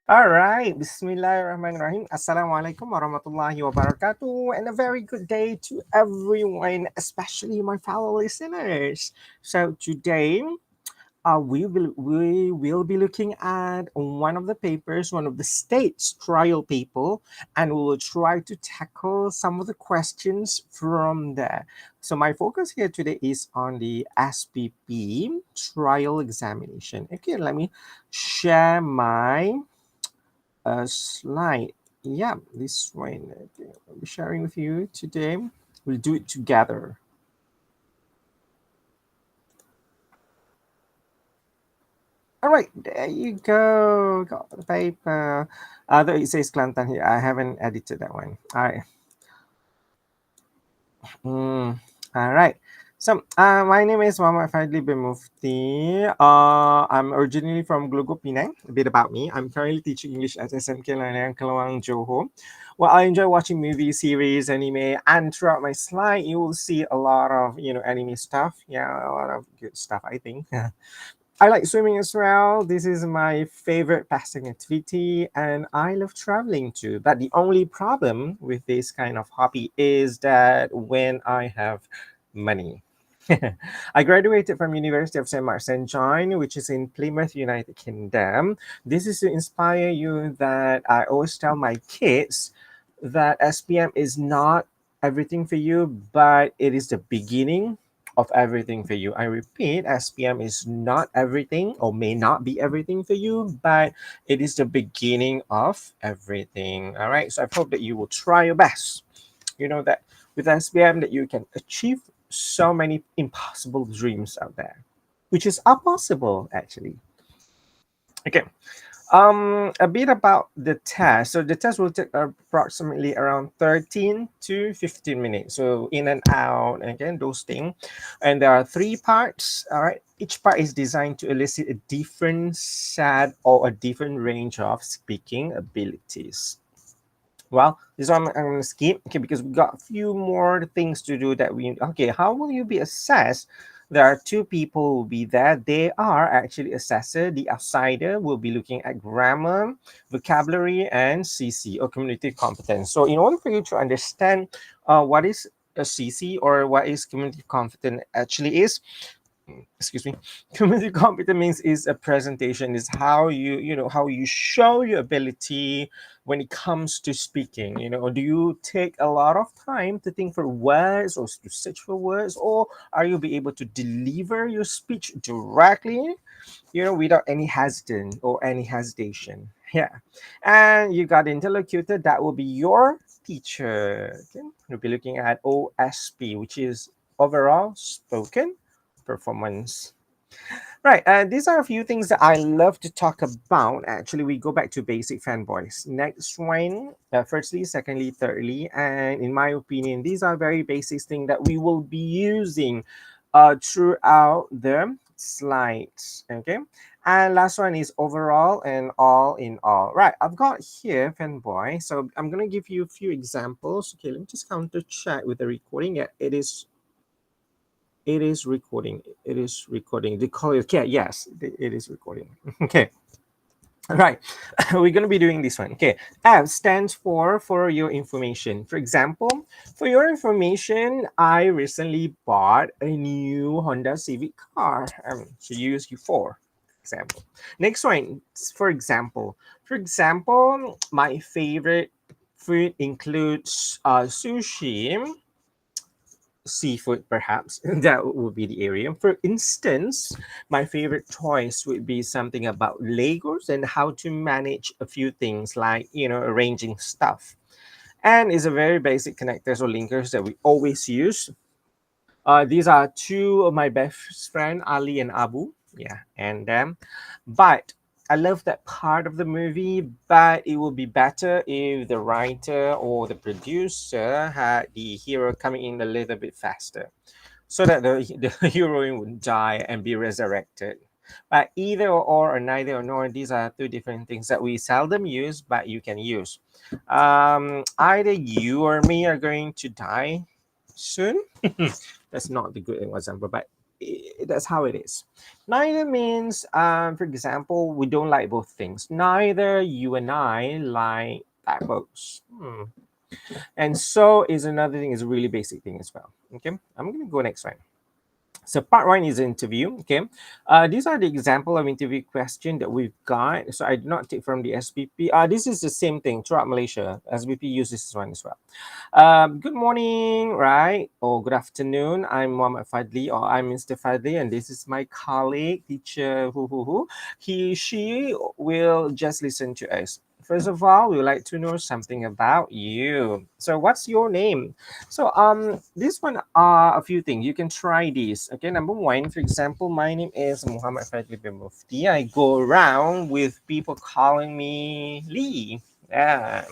All right, Bismillahirrahmanirrahim. Assalamualaikum warahmatullahi wabarakatuh, and a very good day to everyone, especially my fellow listeners. So today, we will be looking at one of the papers, one of the state's trial paper, and we will try to tackle some of the questions from there. So my focus here today is on the SPP trial examination. Okay, let me share my slide. Yeah, this one. Okay, I'll be sharing with you today. We'll do it together. All right, there you go. Got the paper. Though it says Kelantan here, I haven't edited that one. All right. All right. So, my name is Muhammad Fadhli bin Mufti. I'm originally from Glugu, Penang. A bit about me. I'm currently teaching English at SMK Lanang Kelawang, Johor. Well, I enjoy watching movies, series, anime, and throughout my slide, you will see a lot of anime stuff. Yeah, a lot of good stuff, I think. I like swimming as well. This is my favorite pastime activity, and I love traveling too. But the only problem with this kind of hobby is that when I have money. I graduated from University of St. Mark St. John, which is in Plymouth, United Kingdom. This is to inspire you that I always tell my kids that SPM is not everything for you, but it is the beginning of everything for you. I repeat, SPM is not everything or may not be everything for you, but it is the beginning of everything. All right. So I hope that you will try your best. You know that with SPM that you can achieve so many impossible dreams out there, which is are possible actually. Okay. A bit about the test. So the test will take approximately around 13 to 15 minutes. So in and out, and again, those things. And there are three parts. All right. Each part is designed to elicit a different set or a different range of speaking abilities. Well, this one I'm going to skip, okay, because we got a few more things to do that we, okay, how will you be assessed? There are two people who will be there. They are actually assessor. The outsider will be looking at grammar, vocabulary, and CC or community competence. So in order for you to understand what is a CC or what is community competence actually is, excuse me, community competence means is a presentation, is how how you show your ability when it comes to speaking. Or do you take a lot of time to think for words or to search for words, or are you be able to deliver your speech directly, without any hesitation or any hesitation? Yeah. And you got the interlocutor, that will be your teacher. Okay, we'll be looking at OSP, which is overall spoken performance. Right, these are a few things that I love to talk about. Actually, we go back to basic fanboys. Next one, firstly, secondly, thirdly, and in my opinion, these are very basic things that we will be using throughout the slides. Okay, and last one is overall and all in all. Right, I've got here fanboy, so I'm gonna give you a few examples. Okay, let me just counter check with the recording. Yeah, it is recording. It is recording. The call. Okay, yes, it is recording. Okay, all right. We're gonna be doing this one. Okay, F stands for your information. For example, for your information, I recently bought a new Honda Civic car. To use you for example. Next one, for example. For example, my favorite food includes sushi, seafood, perhaps. That would be the area. For instance, my favorite choice would be something about Legos and how to manage a few things like, arranging stuff. And is a very basic connectors or linkers that we always use. These are two of my best friend, Ali and Abu. Yeah, and them. But I love that part of the movie, but it would be better if the writer or the producer had the hero coming in a little bit faster so that the heroine would die and be resurrected. But either or neither or nor, these are two different things that we seldom use, but you can use. Either you or me are going to die soon. That's not the good example, but that's how it is. Neither means, for example, we don't like both things. Neither you and I like tacos. And so is another thing, is a really basic thing as well. Okay, I'm going to go next one. So part one is interview. Okay, these are the example of interview question that we've got. So I did not take from the SBP. This is the same thing throughout Malaysia. SBP uses this one as well. Good morning, right? Or good afternoon. I'm Muhammad Fadhli, or I'm Mr. Fadhli, and this is my colleague, teacher, who. She will just listen to us. First of all, we would like to know something about you. So, what's your name? So, this one are a few things. You can try this. Okay, number one, for example, my name is Muhammad Fadhli bin Mufti. I go around with people calling me Lee. Yeah.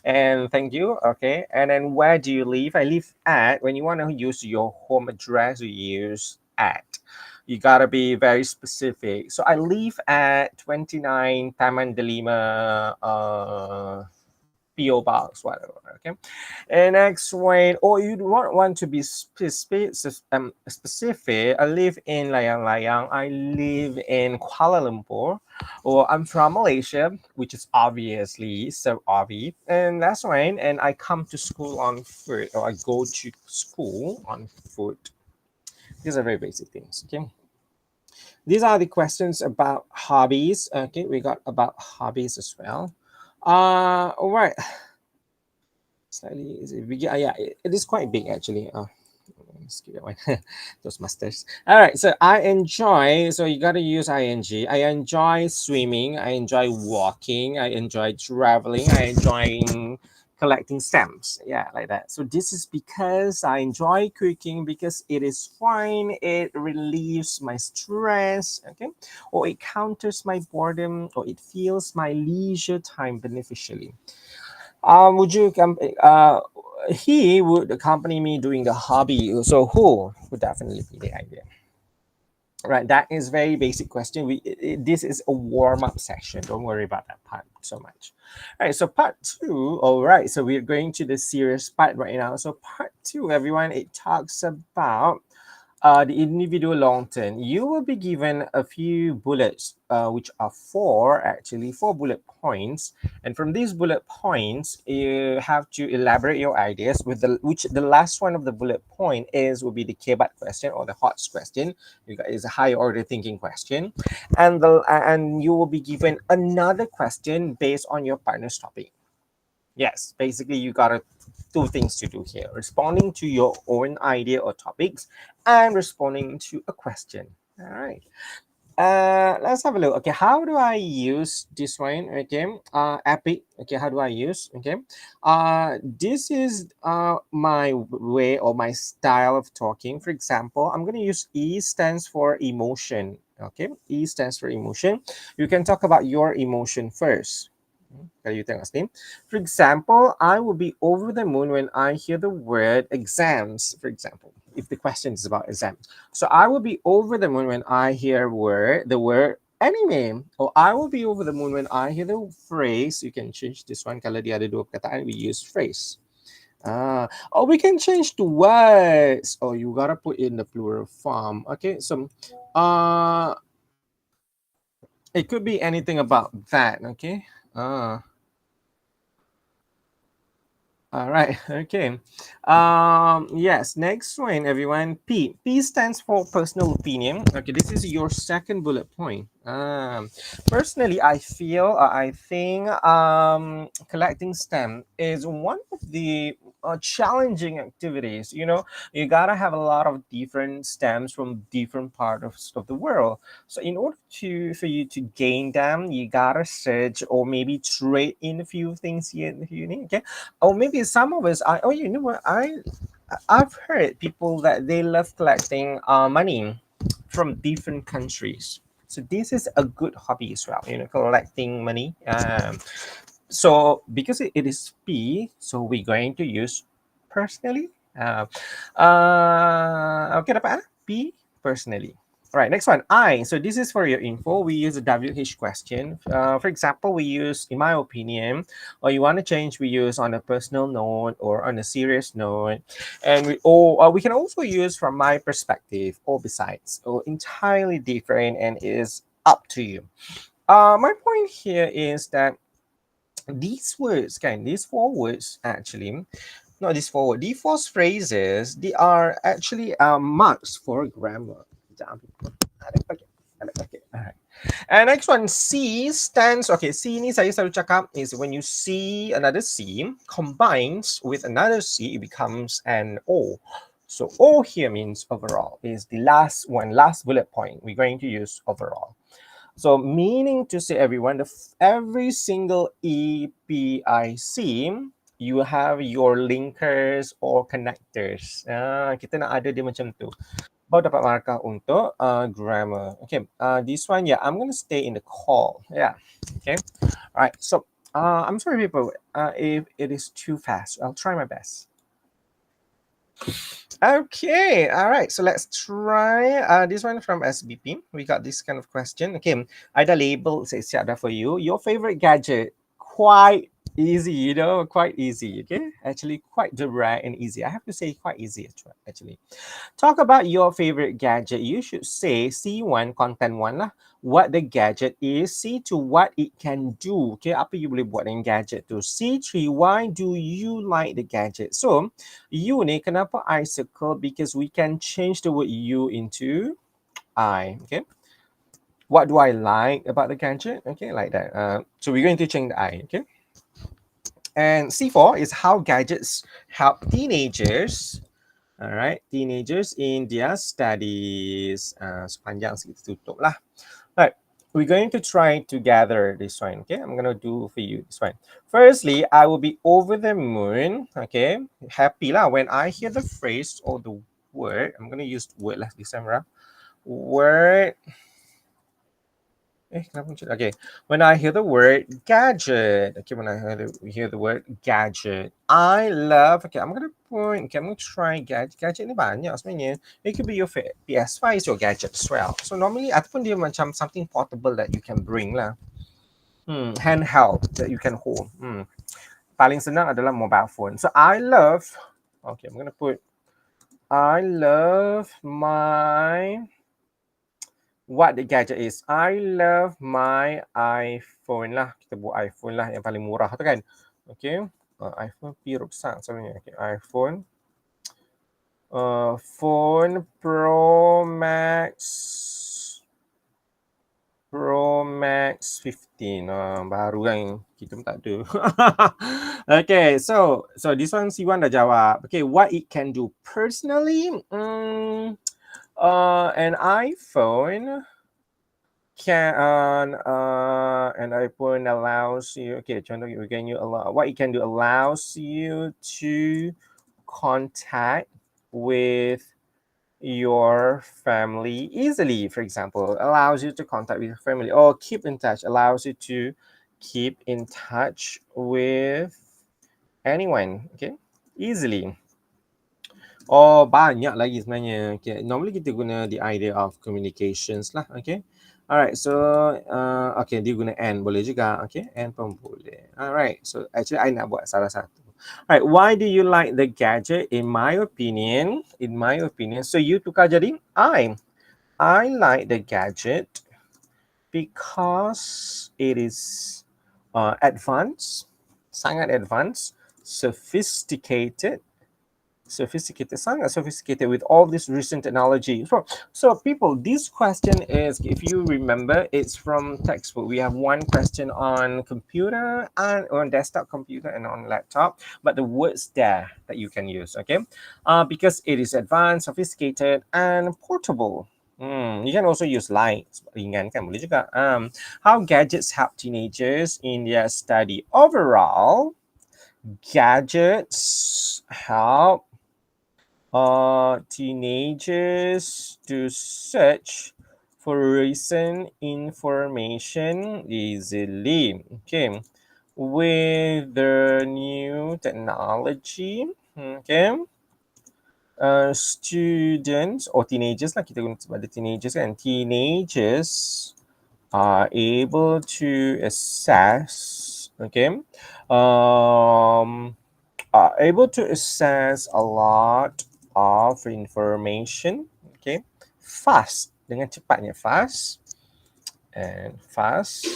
And thank you. Okay. And then where do you live? I live at, when you want to use your home address, you use at. You gotta be very specific. So I live at 29 Taman Delima PO box, whatever. Okay. And next one, or you don't want to be specific. I live in Layang Layang. I live in Kuala Lumpur. Or I'm from Malaysia, which is obviously so obvious. And that's one. And I come to school on foot, or I go to school on foot. These are very basic things. Okay. These are the questions about hobbies. Okay, we got about hobbies as well. All right. Slightly, is it big? Yeah, it is quite big actually. Skip that one. Those masters. All right. So I enjoy. So you gotta use ing. I enjoy swimming. I enjoy walking. I enjoy traveling. I enjoy collecting stamps. Yeah, like that. So this is because I enjoy cooking, because it is fun. It relieves my stress. Okay, or it counters my boredom, or it fills my leisure time beneficially. Would you he would accompany me doing the hobby. So who would definitely be the idea. Right, that is very basic question. This is a warm up session. Don't worry about that part so much. All right, so part two. All right, so we're going to the serious part right now. So part two, everyone, it talks about the individual long term. You will be given a few bullets, which are four bullet points, and from these bullet points, you have to elaborate your ideas with the last one of the bullet point is will be the kebat question, or the HOTS question. Is a high order thinking question, and you will be given another question based on your partner's topic. Yes, basically you got two things to do here: responding to your own idea or topics, and responding to a question. All right. Let's have a look. Okay, how do I use this one? Okay, Epic. Okay, how do I use? Okay, this is my way or my style of talking. For example, I'm gonna use E stands for emotion. Okay, E stands for emotion. You can talk about your emotion first. Kayo tengok Steam. For example, I will be over the moon when I hear the word exams, for example, if the question is about exams. So I will be over the moon when I hear the word anime. Or I will be over the moon when I hear the phrase. You can change this one. Kalau dia ada dua perkataan, we use phrase. Or we can change to words. Oh, you gotta put in the plural form. Okay, so it could be anything about that. Okay. All right. Okay. Yes. Next one, everyone. P. P stands for personal opinion. Okay. This is your second bullet point. Personally, I think, collecting stamp is one of the challenging activities. You know, you gotta have a lot of different stamps from different parts of the world. So in order for you to gain them, you gotta search or maybe trade in a few things here and here. Okay, or maybe some of us I oh you know what I've heard people that they love collecting money from different countries. So this is a good hobby as well, you know, collecting money. So because it is P, so we're going to use personally. Okay dapat P personally. All right, next one, I. So this is for your info. We use a WH question. For example, we use, in my opinion, or you want to change, we use on a personal note or on a serious note. And we can also use from my perspective or besides, or entirely different and is up to you. My point here is that these words, these four words actually, not these four words, these four phrases, they are actually marks for grammar. Okay. Okay. Alright. And next one, C stands. Okay, C ni saya selalu cakap is when you see another C combines with another C, it becomes an O. So O here means overall. Is the last one, last bullet point. We're going to use overall. So meaning to say, everyone, every single EPIC, you have your linkers or connectors. Kita nak ada dia macam tu. Baru dapat markah untuk grammar. Okay, this one, yeah, I'm going to stay in the call. Yeah, okay. All right, so I'm sorry, people, if it is too fast. I'll try my best. Okay, all right, so let's try this one from SBP. We got this kind of question. Okay, I dah label, say, siap dah for you. Your favorite gadget, quite easy, you know, quite easy, okay? Actually, quite direct and easy. I have to say quite easy, actually. Talk about your favorite gadget. You should say C1, content 1 lah. What the gadget is. C2, what it can do. Okay, apa you boleh buat dengan gadget tu. C3, why do you like the gadget? So, you ni kenapa I circle? Because we can change the word you into I. Okay. What do I like about the gadget? Okay, like that. So we're going to change the I. Okay. And C4 is how gadgets help teenagers. All right, teenagers in their studies. Sepanjang sikit tutup lah. Right, we're going to try together this one. Okay, I'm gonna do for you this one. Firstly, I will be over the moon. Okay, happy lah when I hear the phrase or the word. I'm gonna use word lah this time around. Word. Okay, when I hear the word gadget. Okay, when I hear the word gadget, I love. Okay, I'm gonna point. Okay, I'm gonna try gadget. Gadget ni banyak sebenarnya. It could be your PS5 is your gadget as well. So normally, ataupun dia macam something portable that you can bring lah. Handheld that you can hold. Paling senang adalah mobile phone. So I love. Okay, I'm gonna put. I love my. What the gadget is. I love my iPhone lah. Kita buat iPhone lah yang paling murah tu kan. Okay. iPhone P rusak sebenarnya. Okay. iPhone. Phone Pro Max. Pro Max 15. Baru kan. Kita pun tak ada. Okay. So this one C1 dah jawab. Okay. What it can do. Personally, an iPhone can an iPhone allows you, okay, what it can do allows you to contact with your family easily. For example, allows you to contact with your family or keep in touch, allows you to keep in touch with anyone, okay, easily. Banyak lagi sebenarnya. Okay, normally kita guna the idea of communications lah, okay. Alright, so okay, dia guna and boleh juga, okay, and pun boleh. Alright, so actually I nak buat salah satu. Alright, why do you like the gadget? In my opinion, so you tukar jadi I like the gadget because it is advanced, sangat advanced, sophisticated, sangat sophisticated with all this recent technology. So people, this question is, if you remember, it's from textbook. We have one question on computer and on desktop computer and on laptop, but the words there that you can use, okay? Because it is advanced, sophisticated, and portable. You can also use light, ringan kan boleh juga. How gadgets help teenagers in their study. Overall, gadgets help teenagers to search for recent information easily. Okay, with the new technology. Okay, students or teenagers lah, kita guna sebab ada teenagers kan, teenagers are able to assess, okay, are able to access a lot of information, okay, fast, dengan cepatnya, fast and fast.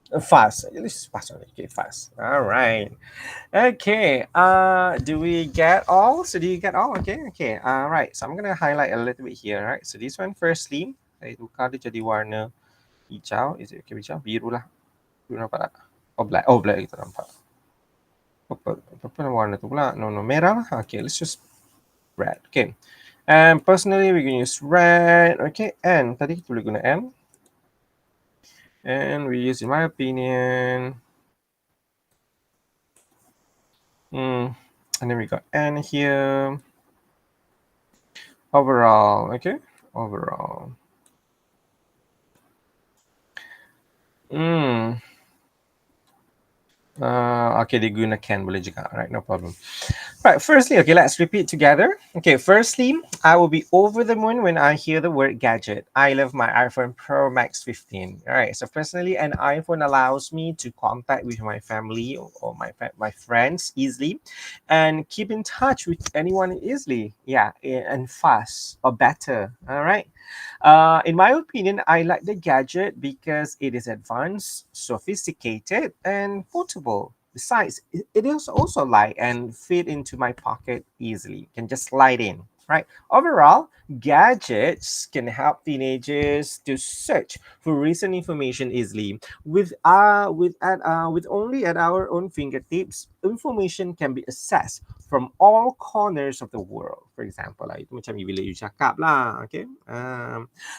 Fast. Let's fast on it. Okay, fast. All right. Okay. Do we get all? So do you get all? Okay. Okay. All right. So I'm gonna highlight a little bit here. Right. So this one firstly, saya tukar dia jadi warna hijau. Is it okay? Hijau, biru lah. Biru nampak tak? Oh black. Oh black kita nampak. Apa warna tu pula? No, merah lah. Okay. Let's just red. Okay. And personally, we're gonna use red. Okay. And tadi kita boleh guna M. And we use, in my opinion, and then we got N here. Overall, okay? Overall. Okay, dia guna can boleh juga. Alright, no problem. Right, firstly, okay, let's repeat together. Okay, firstly, I will be over the moon when I hear the word gadget. I love my iPhone Pro Max 15. All right, so personally, an iPhone allows me to contact with my family or my friends easily and keep in touch with anyone easily. Yeah, and fast or better. All right. In my opinion, I like the gadget because it is advanced, sophisticated, and portable. Besides, it is also light and fit into my pocket easily. Can just slide in, right? Overall, gadgets can help teenagers to search for recent information easily. With only at our own fingertips, information can be accessed from all corners of the world. For example, lah, itu macam bila you cakap lah, okay?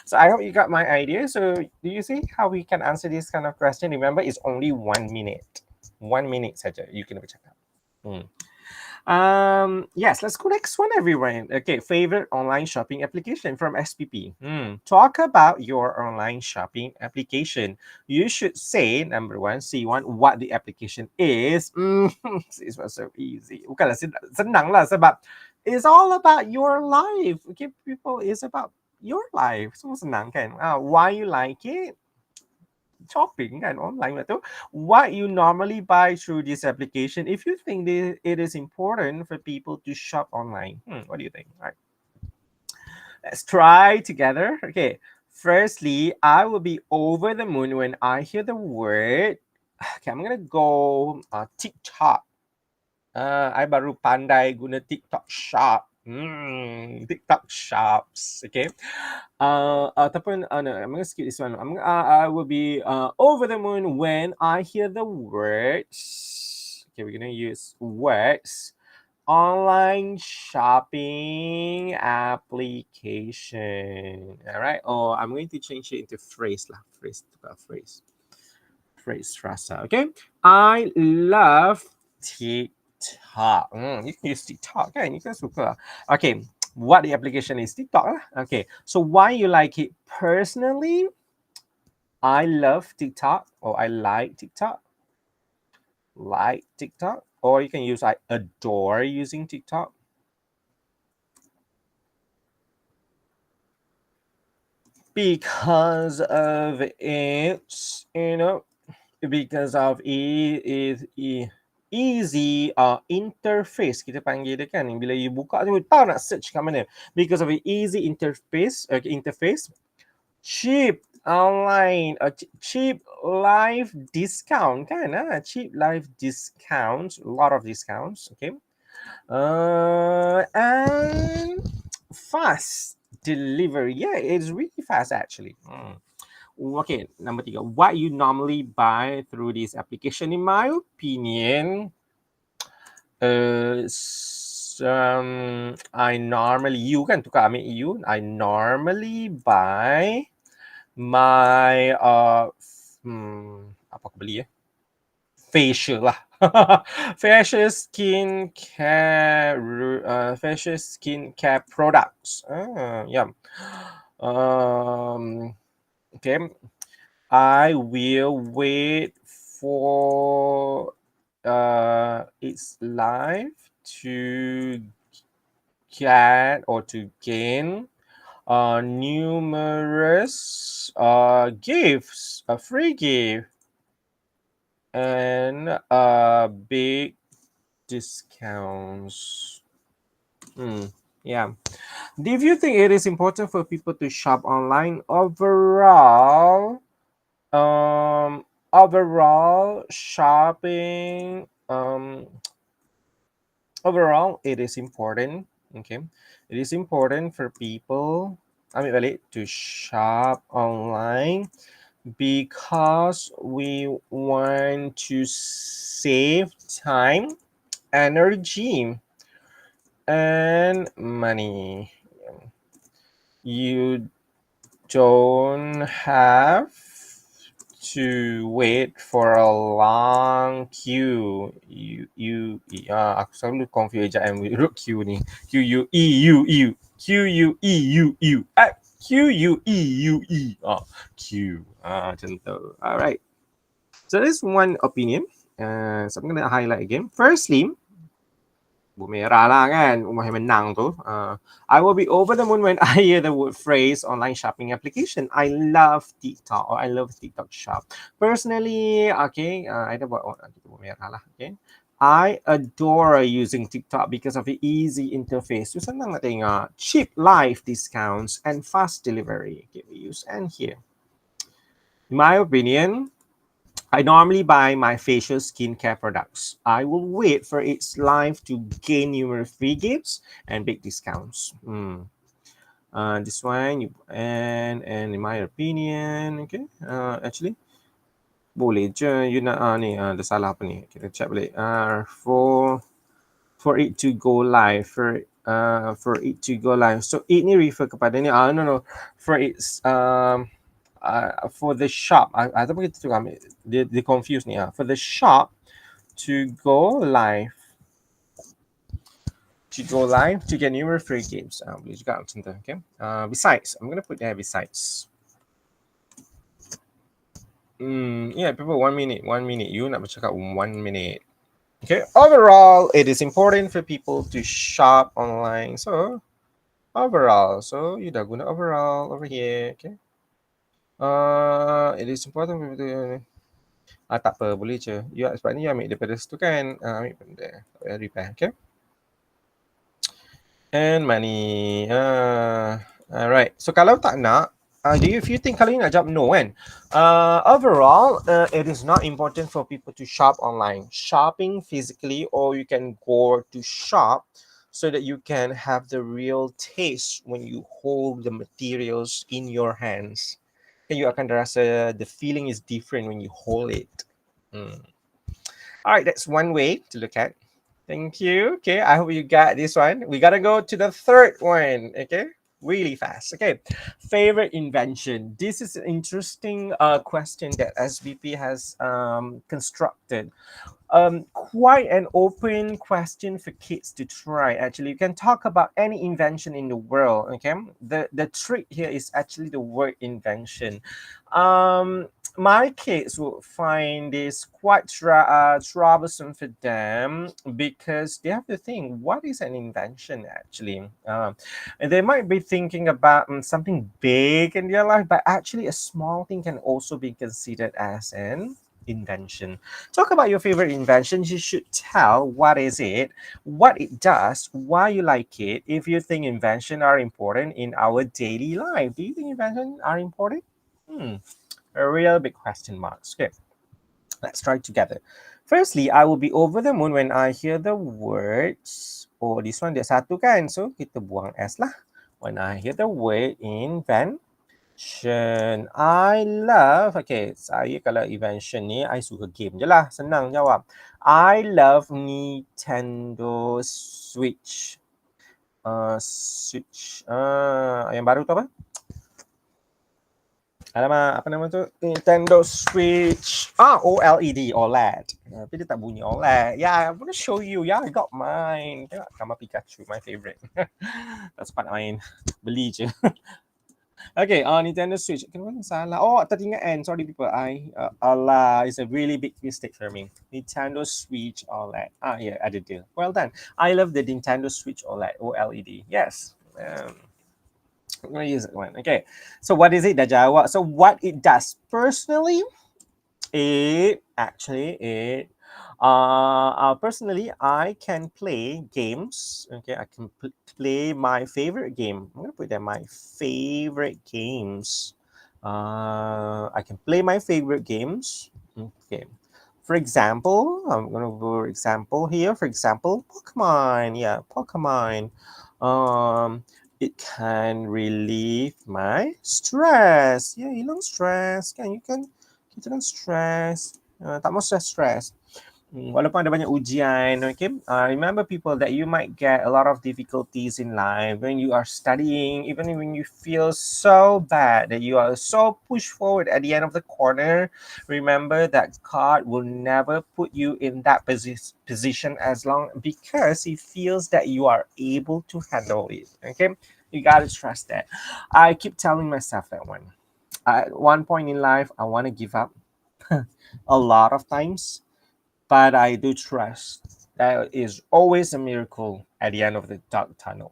So I hope you got my idea. So do you see how we can answer this kind of question? Remember, it's only 1 minute. 1 minute saja you can bercakap. Yes, let's go next one, everyone. Okay, favorite online shopping application from SPP. Talk about your online shopping application. You should say, number one, C1, what the application is. It's not so easy. Bukanlah senang lah sebab it's all about your life. Okay, people, it's about your life. Semua senang kan? Why you like it? Shopping kan online lah tu. What you normally buy through this application if you think it is important for people to shop online. What do you think? All right. Let's try together. Okay. Firstly, I will be over the moon when I hear the word. Okay, I'm gonna go TikTok. I baru pandai guna TikTok Shop. TikTok Shops. Okay. Ataupun no, I'm gonna skip this one. I will be over the moon when I hear the words. Okay, we're gonna use words. Online shopping application. All right. Oh, I'm going to change it into phrase lah. Phrase. Rasa. Okay. I love TikTok. You can use TikTok kan? You can suka. Okay. What the application is? TikTok lah. Okay. So why you like it? Personally, I love TikTok or I like TikTok. Like TikTok. Or you can use I adore using TikTok. Because of its, because of easy interface, kita panggil dia kan, bila you buka tu tahu nak search kat mana. Because of the easy interface, cheap online, cheap live discount kan, cheap live discounts, a lot of discounts, okay, and fast delivery. Yeah, it's really fast actually. Okay, number 3. What you normally buy through this application? In my opinion, I normally, you kan tukar ambil you. I normally buy my apa aku beli facial lah. facial skincare products. Yeah. Okay. I will wait for its live to get or to gain numerous gifts, a free gift, and big discounts. Yeah. Do you think it is important for people to shop online overall? Overall shopping. Overall, it is important. Okay, it is important for people. I mean, really, to shop online because we want to save time, energy, and money. You don't have to wait for a long queue. Aku selalu confuse ejaan huruf Q ni. Q-U-E-U-U. Q. Macam tu. Alright. So there's one opinion. So I'm going to highlight again. Firstly, bumerah lah kan, umah yang menang tu. I will be over the moon when I hear the word phrase online shopping application. I love TikTok or I love TikTok shop. Personally, okay, I dah buat kita bumerah lah, okay. I adore using TikTok because of the easy interface. Tu senang nak tengok. Cheap live discounts and fast delivery. Okay, we use and here. In my opinion, I normally buy my facial skincare products. I will wait for its life to gain numerous free gifts and big discounts. This one, and in my opinion, okay, actually, boleh je you nak ni ada salah apa ni? Kita check balik. For it to go live, for it to go live. So it ni refer kepada ni. No. For its for the shop, ataupun kita tukar ambil, dia confuse ni. For the shop to go live, to get numerous free games. Boleh juga macam tu, okay. Besides, I'm gonna put there besides. Yeah, people, 1 minute. You nak bercakap 1 minute. Okay, overall, it is important for people to shop online. So, overall, so you dah guna overall over here, okay. It is important for people to... tak apa, boleh je. Sebab ni you ambil daripada situ kan. Ambil benda. Repair, okay. And money. Alright. So kalau tak nak, if you think kalau you nak jawab no kan. Overall, it is not important for people to shop online. Shopping physically, or you can go to shop so that you can have the real taste when you hold the materials in your hands. You akan rasa the feeling is different when you hold it. Alright, that's one way to look at. Thank you. Okay, I hope you got this one. We gotta go to the third one. Okay, really fast. Okay, favorite invention. This is an interesting question that SBP has constructed. Quite an open question for kids to try. Actually, you can talk about any invention in the world. Okay, the trick here is actually the word invention. My kids will find this quite troublesome for them because they have to think, what is an invention actually? And they might be thinking about something big in their life, but actually a small thing can also be considered as an invention. Talk about your favorite invention. You should tell what is it, what it does, why you like it. If you think invention are important in our daily life, do you think invention are important? A real big question marks. Okay, let's try together. Firstly, I will be over the moon when I hear the words. Oh, this one dia satu kan, so kita buang S lah. When I hear the word invention. I love, okay, saya kalau invention ni, I suka game je lah. Senang jawab. I love Nintendo Switch. Yang baru tu apa? Alamak, apa nama tu? Nintendo Switch. OLED, OLED. Tapi dia tak bunyi OLED. Yeah, I'm gonna show you. Yeah, I got mine. Tengok, Kama Pikachu, my favorite. Tak sempat nak main. Beli je. Okay, Nintendo Switch. Kenapa ni salah? Oh, teringat kan. Sorry people. Allah, it's a really big mistake for me. Nintendo Switch OLED. Yeah, ada deal. Well done. I love the Nintendo Switch OLED. OLED. Yes. I'm gonna use it one. Okay. So what is it? Dah jawab. So what it does personally, it actually it personally I can play games. Okay, I can play my favorite game. I'm gonna put that my favorite games. I can play my favorite games. Okay. For example, I'm gonna go example here. For example, Pokemon. Yeah, Pokemon. It can relieve my stress. Yeah, hilang stress. Kan you can kita kan stress. Tak mau stress. Walaupun ada banyak ujian, okay? Remember people that you might get a lot of difficulties in life when you are studying, even when you feel so bad that you are so pushed forward at the end of the corner. Remember that God will never put you in that position as long because He feels that you are able to handle it. Okay, you gotta trust that. I keep telling myself that one. At one point in life, I want to give up a lot of times, but I do trust there is always a miracle at the end of the dark tunnel.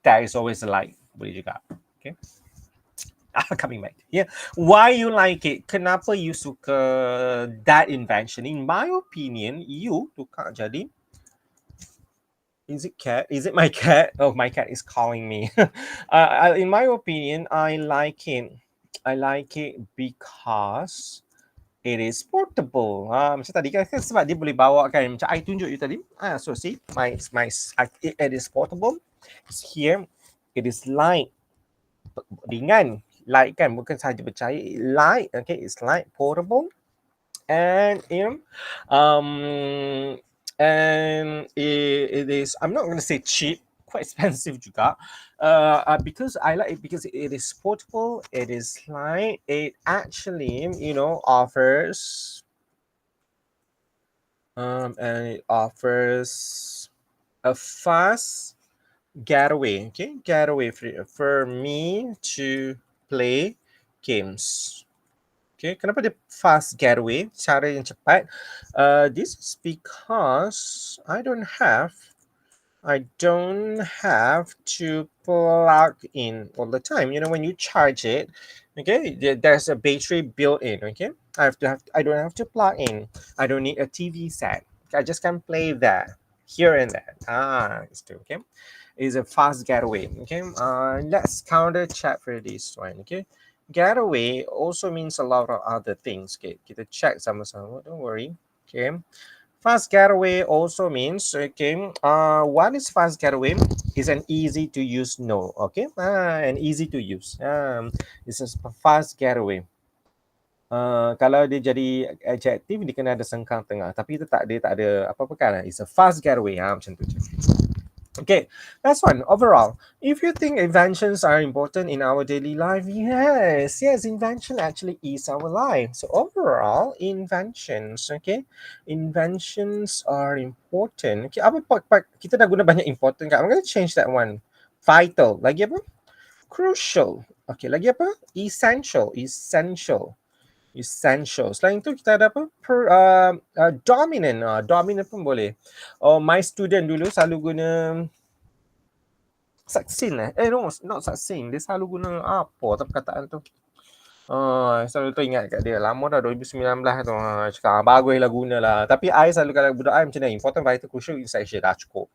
There is always a light. Boleh juga. Okay. Coming back. Yeah. Why you like it? Kenapa you suka that invention? In my opinion, you tukar jadi. Is it cat? Is it my cat? Oh, my cat is calling me. In my opinion, I like it. I like it because it is portable. Macam tadi kan sebab dia boleh bawa kan. Macam I tunjuk you tadi. So see, it is portable. It's here. It is light. Ringan. Light kan, bukan sahaja bercair. Light, okay, it's light, portable. And it is, I'm not going to say cheap, quite expensive juga. Because I like it because it is portable, it is light, it actually, offers and it offers a fast getaway, okay, getaway for me to play games. Okay, kenapa dia fast getaway, cara yang cepat? This is because I don't have to plug in all the time. When you charge it, okay, there's a battery built in. Okay, I don't have to plug in. I don't need a TV set. I just can play that here and there. It's still okay. It's a fast getaway. Okay, let's counter check for this one. Okay, getaway also means a lot of other things. Okay, kita check sama-sama. Don't worry. Okay. Fast getaway also means, okay, what is fast getaway? Is an easy to use no, okay? And easy to use. It's a fast getaway. Kalau dia jadi adjective, dia kena ada sengkang tengah. Tapi dia tak ada apa-apa kan. It's a fast getaway. Macam tu je. Okay, that's one. Overall, if you think inventions are important in our daily life, yes, invention actually is our life. So overall, inventions, okay, inventions are important. Okay, apa part kita dah guna banyak important kan? I'm gonna change that one. Vital, lagi apa? Crucial. Okay, lagi apa? Essential. Selain itu kita ada apa? Dominant. Dominant pun boleh. My student dulu selalu guna succinct. No, not succinct. Dia selalu guna apa perkataan tu? Selalu teringat kat dia. Lama dah 2019 tu. Cakap baguslah gunalah. Tapi I selalu kata budak I macam ni. Important, vital, crucial, essential. Dah cukup.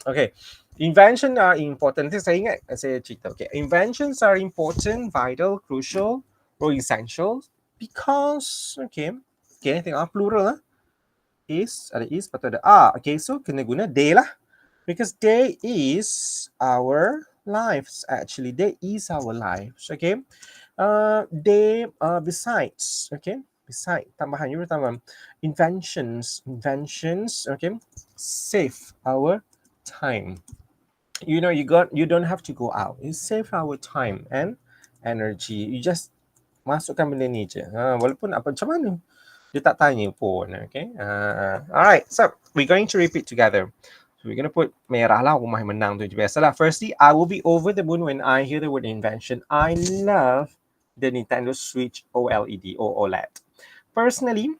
Okay. Invention are important. Nanti saya ingat saya cerita. Okay. Inventions are important, vital, crucial, or essential because, okay, tengok plural lah. Ada is, lepas tu ada Okay, so kena guna they lah. Because they is our lives, actually. They is our lives, okay? They, besides, okay? Besides, tambahan, you tambah. Inventions, okay? Save our time. You don't have to go out. It save our time and energy. You just masukkan benda ni je. Walaupun macam mana, dia tak tanya pun, okay? Alright, so we're going to repeat together. We're gonna put merah lah, rumah yang menang tu biasalah. Firstly, I will be over the moon when I hear the word invention. I love the Nintendo Switch OLED or OLED. Personally,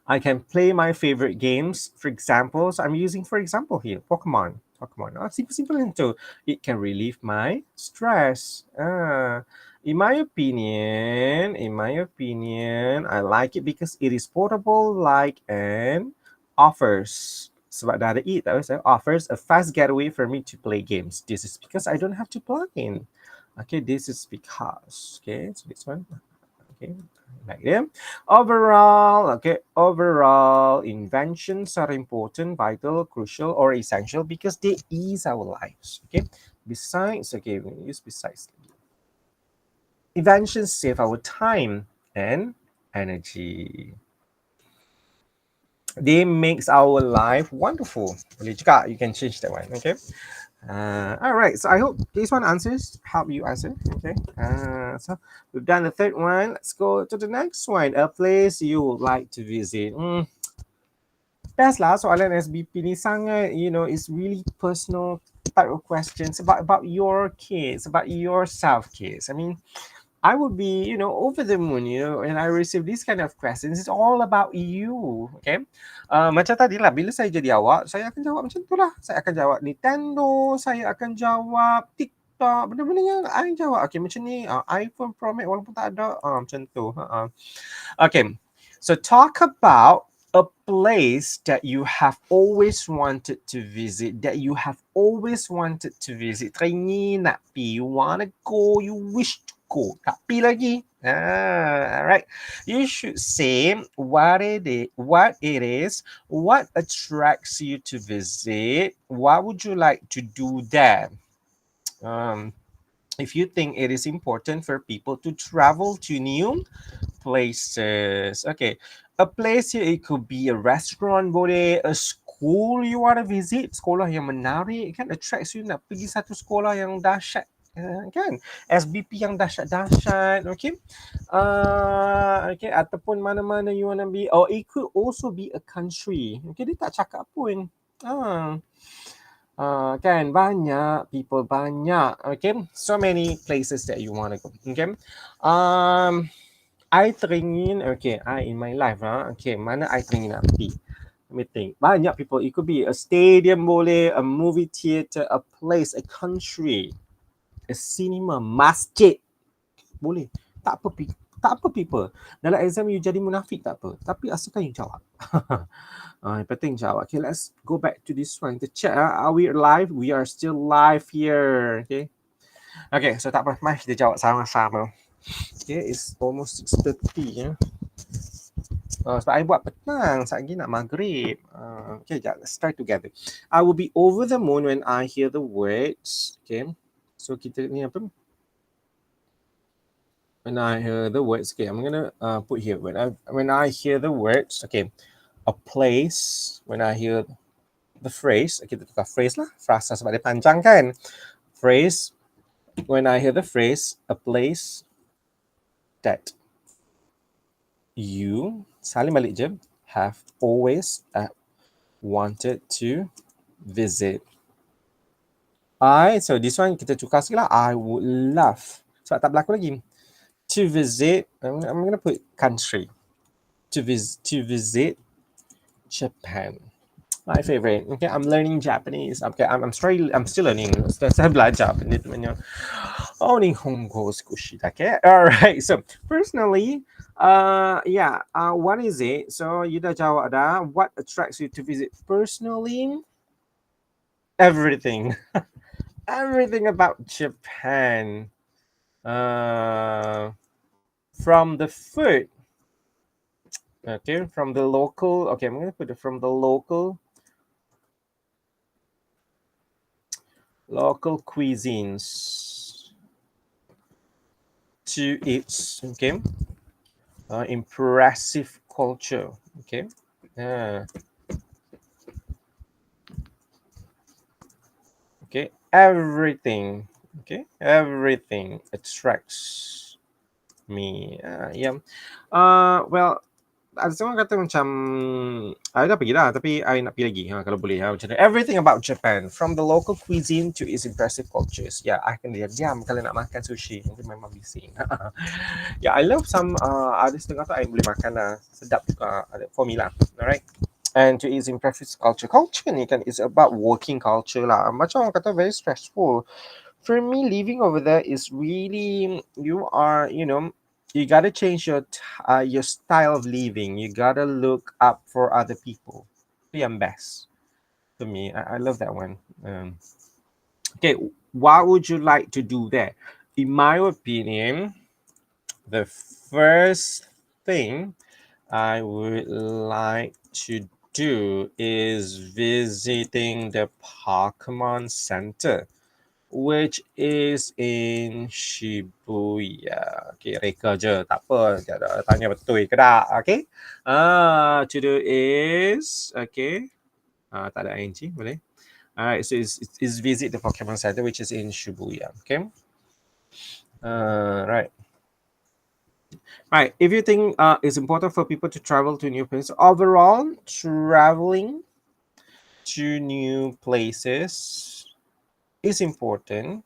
I can play my favorite games. For example, so I'm using, for example, here, Pokemon. Simple into. It can relieve my stress. In my opinion, I like it because it is portable, light, and offers. Sebab dah ada it, offers a fast getaway for me to play games. This is because I don't have to plug in. Okay, this is because. Okay, so this one. Okay, like them. Overall, inventions are important, vital, crucial, or essential because they ease our lives. Okay, besides, okay, we use besides. Inventions save our time and energy. They makes our life wonderful. Boleh juga, you can change that one. Okay. All right, so I hope this one help you answer. Okay, so we've done the third one. Let's go to the next one. A place you would like to visit. Best lah soalan SBP ni sangat, it's really personal type of questions about your kids, about yourself, kids. I mean, I would be, over the moon, and I receive this kind of questions. It's all about you, okay? Macam tadi lah, bila saya jadi awak, saya akan jawab macam tu lah. Saya akan jawab Nintendo, saya akan jawab TikTok, benda-benda yang I jawab. Okay, macam ni, iPhone Pro Max walaupun tak ada, macam tu. Okay, so talk about a place that you have always wanted to visit, Teringin nak pi, you wanna go, you wish to go, tak pi lagi. Alright. You should say what it is, what attracts you to visit, what would you like to do there. If you think it is important for people to travel to new places. Okay, a place here, it could be a restaurant boleh, a school you want to visit, sekolah yang menarik kan, attracts you nak pergi satu sekolah yang dahsyat kan, SBP yang dahsyat, okay. Okay, ataupun mana-mana you want to be, or it could also be a country. Okay, dia tak cakap pun. Kan banyak people, okay, so many places that you want to go. Okay, I teringin, okay, I in my life, okay, mana I teringin nak pergi? Let me think. Banyak people, it could be a stadium boleh, a movie theater, a place, a country, a cinema, masjid, boleh. Tak apa people. Dalam exam you jadi munafik tak apa, tapi asalkan you jawab. Yang penting jawab. Okay, let's go back to this one. Kita check, are we live? We are still live here. Okay, so tak apa, mari kita jawab sama-sama. Okay, it's almost 6:30 ya. Sebab I buat petang, saat lagi nak maghrib. Okay, let's start together. I will be over the moon when I hear the words. Okay, so kita ni apa? When I hear the words, okay, I'm gonna put here. When I hear the words, okay, a place. When I hear the phrase, okay, kita tukar phrase lah. Frasa sebab dia panjang kan. Phrase. When I hear the phrase, a place that you, saling balik je, have always wanted to visit. So this one kita tukar sikit lah. I would love, sebab tak berlaku lagi. To visit, I'm going to put country. To visit Japan. My favorite. Okay, I'm learning Japanese. Okay, I'm still learning. Saya belajar benda tu banyak. Oh, Nihongo Skushi. Okay, all right. So personally, what is it? So you dah jawab dah. What attracts you to visit? Personally, everything. Everything about Japan. From the food. Okay, from the local. Okay, I'm gonna put it from the local cuisines to its, okay, impressive culture. Okay, okay, everything. Okay, everything attracts me. Well, ada seorang kata macam I dah pergi dah tapi I nak pergi lagi kalau boleh macam tu. Everything about Japan from the local cuisine to its impressive cultures. Yeah, I akan diam kalau nak makan sushi. Nanti memang bising. Yeah, I love some ada setengah tu I boleh makan lah. Sedap juga for me lah. Alright. And to its impressive culture. Culture ni kan is about working culture lah. Macam orang kata very stressful. For me, living over there is really you are, you know, you gotta change your style of living. You gotta look up for other people. Be best to me. I love that one. Okay, what would you like to do there? In my opinion, the first thing I would like to do is visiting the Pokemon Center, which is in Shibuya. Okay, reka je. Tak apa. Tanya betul ke tak. Okay. To do is, okay. Tak ada ing, boleh. Alright, so it's visit the Pokemon Center, which is in Shibuya. Okay. Right. Right. If you think it's important for people to travel to new places, overall, traveling to new places is important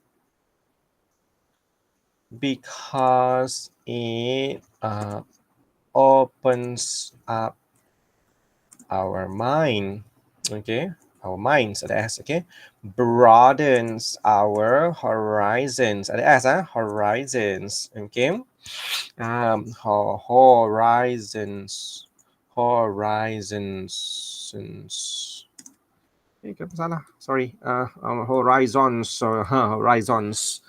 because it opens up our mind. Okay, our minds ada S. Okay, broadens our horizons ada S. Horizons. Okay. Horizons. Kenapa salah? Sorry. Horizons. Horizons.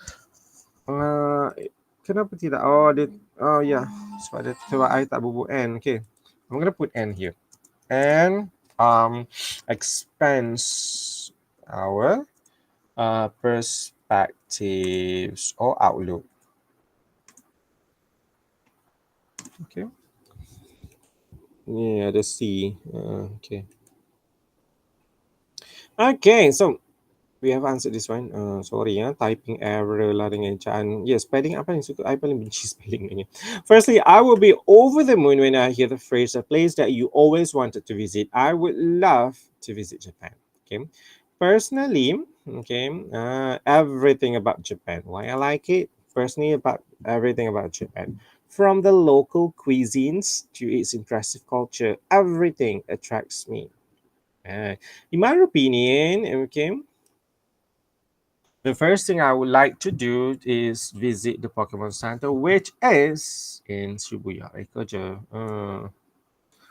Kenapa tidak? Oh, dia. Oh, yeah. Sebab I tak bubuk N. Okay. I'm gonna put N here. And expands our perspectives or outlook. Okay. Yeah, the C. Okay. Okay, so we have answered this one. Sorry typing error lah dengan ejaan. Yeah, spelling apa yang suka I paling benci spelling ni. Firstly, I will be over the moon when I hear the phrase a place that you always wanted to visit. I would love to visit Japan. Okay. Personally, okay, everything about Japan. Why I like it? Personally, about everything about Japan. From the local cuisines to its impressive culture, everything attracts me. In my opinion, okay, the first thing I would like to do is visit the Pokemon Center, which is in Shibuya.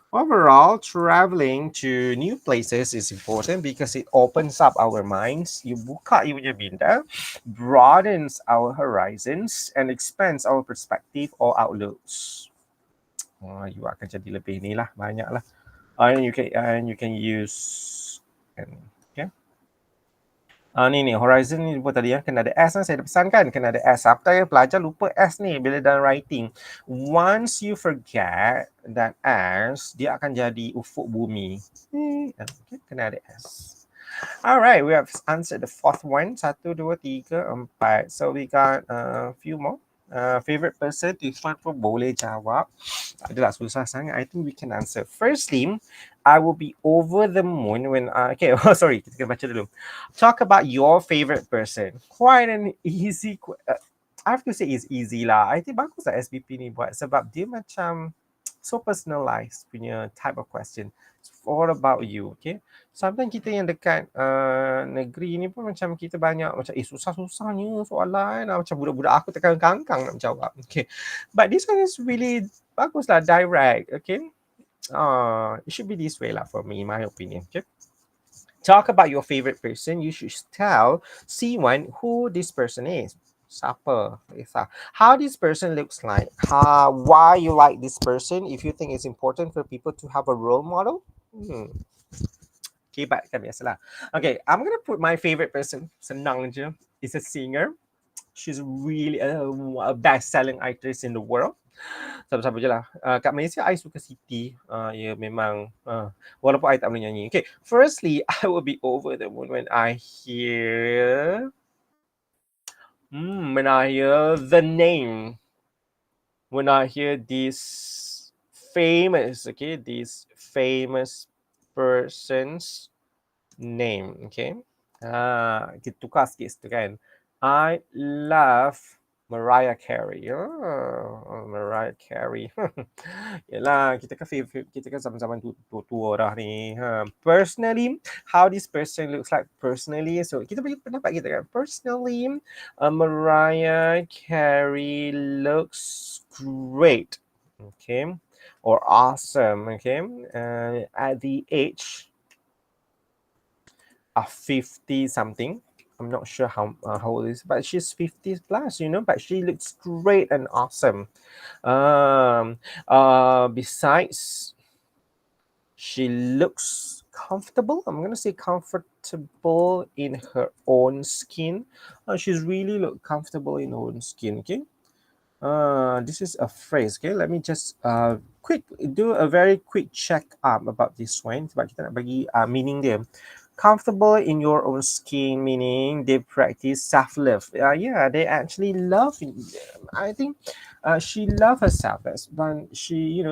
Overall, traveling to new places is important because it opens up our minds. You buka you punya minda, broadens our horizons, and expands our perspective or outlooks. You akan jadi lebih ni lah, banyak lah. And you can use okay. Ni horizon ni buat tadi kena ada S saya dah pesankan kena ada S. Apa ya pelajar lupa S ni bila dalam writing. Once you forget that S, dia akan jadi ufuk bumi. Okay, kena ada S. Alright, we have answered the fourth one. 1, 2, 3, 4. So we got a few more. Favorite person, this one pun boleh jawab. Adalah susah sangat. I think we can answer. Firstly, I will be over the moon when okay, sorry, kita kena baca dulu. Talk about your favorite person. Quite an easy I have to say it's easy lah. I think bagus lah SBP ni buat sebab dia macam so personalized punya type of question. It's all about you, okay? Sometimes kita yang dekat negeri ni pun macam kita banyak macam susah-susahnya soalan macam budak-budak aku tekan kangkang nak jawab. Okay. But this one is really bagus lah, direct, okay? It should be this way lah for me, in my opinion, okay? Talk about your favorite person. You should tell C1 who this person is. Siapa? How this person looks like. Why you like this person. If you think it's important for people to have a role model. Kibat kan biasalah. Okay, I'm gonna put my favorite person. Senang je. It's a singer. She's really a best-selling actress in the world. Siapa-siapa je lah. Kat Malaysia, I suka Siti. Ya, memang. Walaupun I tak boleh nyanyi. Okay, firstly, I will be over the moon when I hear the name. When I hear this famous, okay, this famous person's name, okay. Kita tukar sikit tu kan. I love Mariah Carey. Oh, Mariah Carey. Yalah, kita kan zaman-zaman tua dah ni. Personally, how this person looks like personally. So, kita bagi pendapat kita kan. Personally, Mariah Carey looks great. Okay. Or awesome. Okay. At the age of 50 something. I'm not sure how old it is, but she's 50 plus, you know, but she looks great and awesome. Besides, she looks comfortable. I'm gonna say comfortable in her own skin. She's really look comfortable in her own skin. Okay. This is a phrase. Okay, let me just do a very quick check up about this one. Sebab kita nak bagi meaning dia. Comfortable in your own skin, meaning they practice self-love. Yeah, they actually love. I think she love herself. That's when she,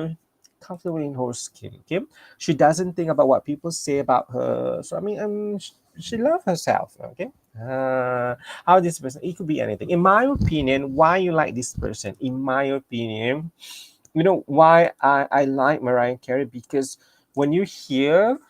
comfortable in her skin. Okay, she doesn't think about what people say about her. So I mean, she love herself. Okay. How this person, it could be anything. In my opinion, why you like this person? In my opinion, why I like Mariah Carey, because when you hear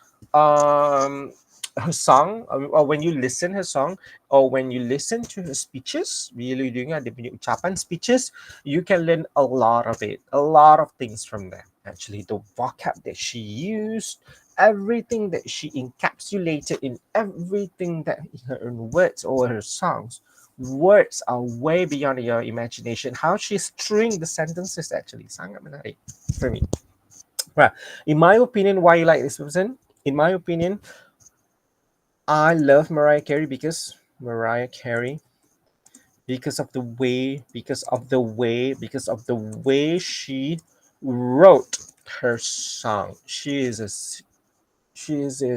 her song, or when you listen her song, or when you listen to her speeches, really dengar dia punya ucapan speeches, you can learn a lot of it, a lot of things from them. Actually, the vocab that she used, everything that she encapsulated in everything that her words or her songs. Words are way beyond your imagination. How she string the sentences actually sangat menarik for me. Right. In my opinion, why you like this person? In my opinion, I love Mariah Carey because she wrote her song. She is a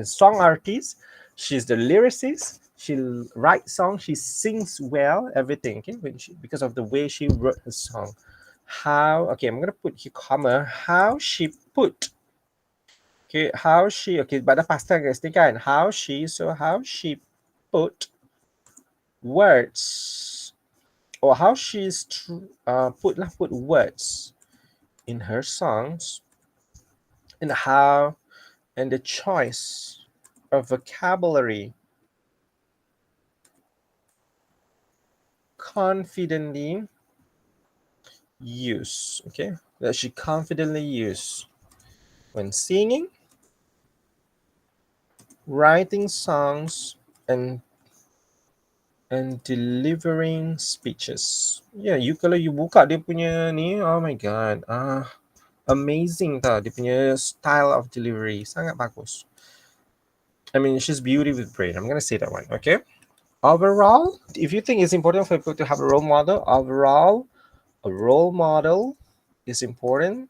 song artist. She's the lyricist. She writes songs. She sings well. Everything. Okay, because of the way she wrote her song. I'm gonna put here comma. How she put. Okay, but the past tense ni kan. How she put words, or how she's put words in her songs, and the choice of vocabulary confidently use. Okay, that she confidently use when singing, writing songs, and delivering speeches. Yeah, kalau you buka dia punya ni, oh my god, amazing tau dia punya style of delivery, sangat bagus. I mean, she's beauty with brain. I'm gonna say that one. Okay. Overall, if you think it's important for people to have a role model, overall, a role model is important.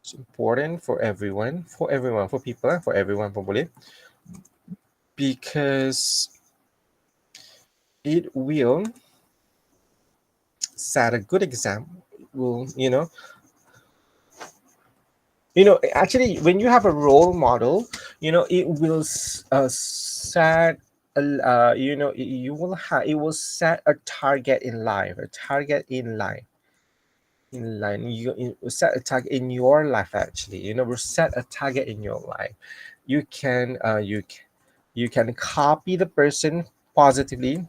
It's important for everyone, for people, for everyone pun boleh, because it will set a good example. Will actually, when you have a role model, it will set it will set a target in life, you set a target in your life. Actually, will set a target in your life. You can you can copy the person positively.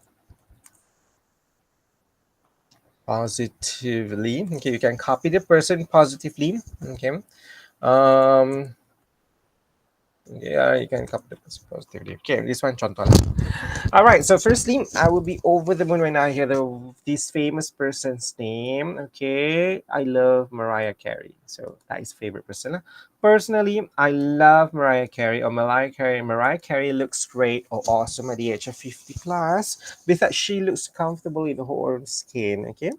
Okay, you can copy the person positively. Okay. Yeah, you can copy the person positively. Okay, this one contoh lah. All right, so firstly, I will be over the moon when I hear this famous person's name. Okay, I love Mariah Carey. So that is favorite person. Personally, I love Mariah Carey or Mariah Carey. Mariah Carey looks great or awesome at the age of 50 plus because she looks comfortable in her own skin. Okay.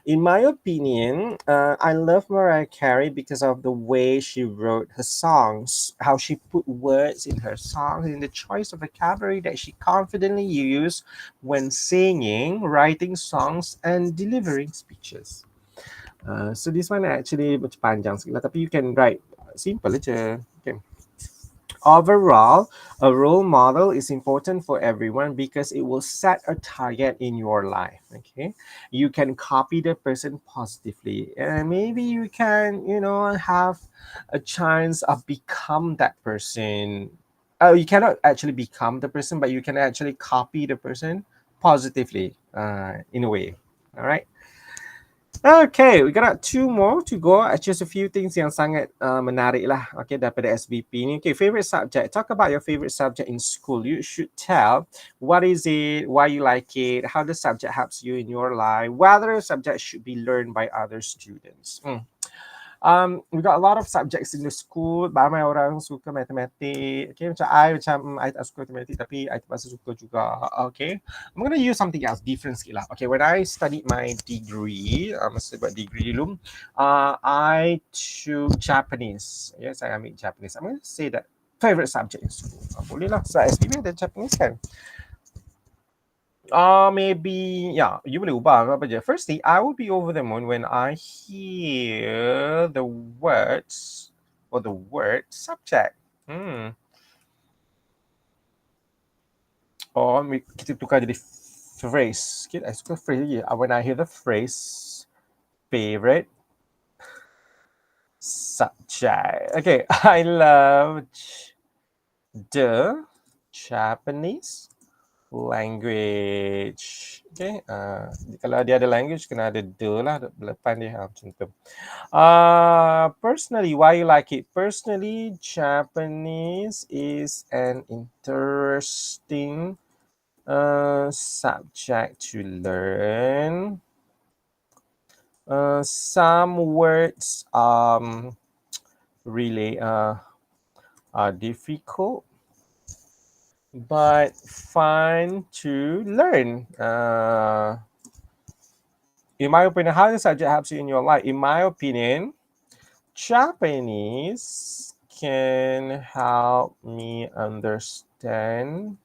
In my opinion, I love Mariah Carey because of the way she wrote her songs, how she put words in her songs, and the choice of vocabulary that she confidently used when singing, writing songs, and delivering speeches. So this one actually macam panjang sikit lah, tapi you can write simple aja. Okay. Overall, a role model is important for everyone because it will set a target in your life. Okay, you can copy the person positively, and maybe you can, have a chance of become that person. You cannot actually become the person, but you can actually copy the person positively, in a way. All right. Okay, we got two more to go. Just a few things yang sangat menarik lah. Okay, daripada SBP ni. Okay, favorite subject. Talk about your favorite subject in school. You should tell what is it, why you like it, how the subject helps you in your life, whether a subject should be learned by other students. We got a lot of subjects in the school. Ramai orang suka matematik. Okay, macam I tak suka matematik tapi I terpaksa suka juga. Okay, I'm gonna use something else, different sikit lah. Okay, when I studied my degree, masa buat degree dulu, I took Japanese. Yes, I ambil Japanese. I'm gonna say that favorite subject in school. Boleh lah, sebab SPM ada Japanese kan. Maybe, yeah, you boleh ubah apa je. Firstly, I will be over the moon when I hear the words or the word subject. Or kita tukar jadi phrase. I suka phrase lagi. When I hear the phrase favorite subject. Okay, I love the Japanese language. Okay, kalau dia ada language kena ada the lah depan dia, macam tu. Personally, why you like it? Personally, Japanese is an interesting subject to learn. Some words really are difficult but fun to learn. In my opinion, how the subject helps you in your life? In my opinion, Japanese can help me understand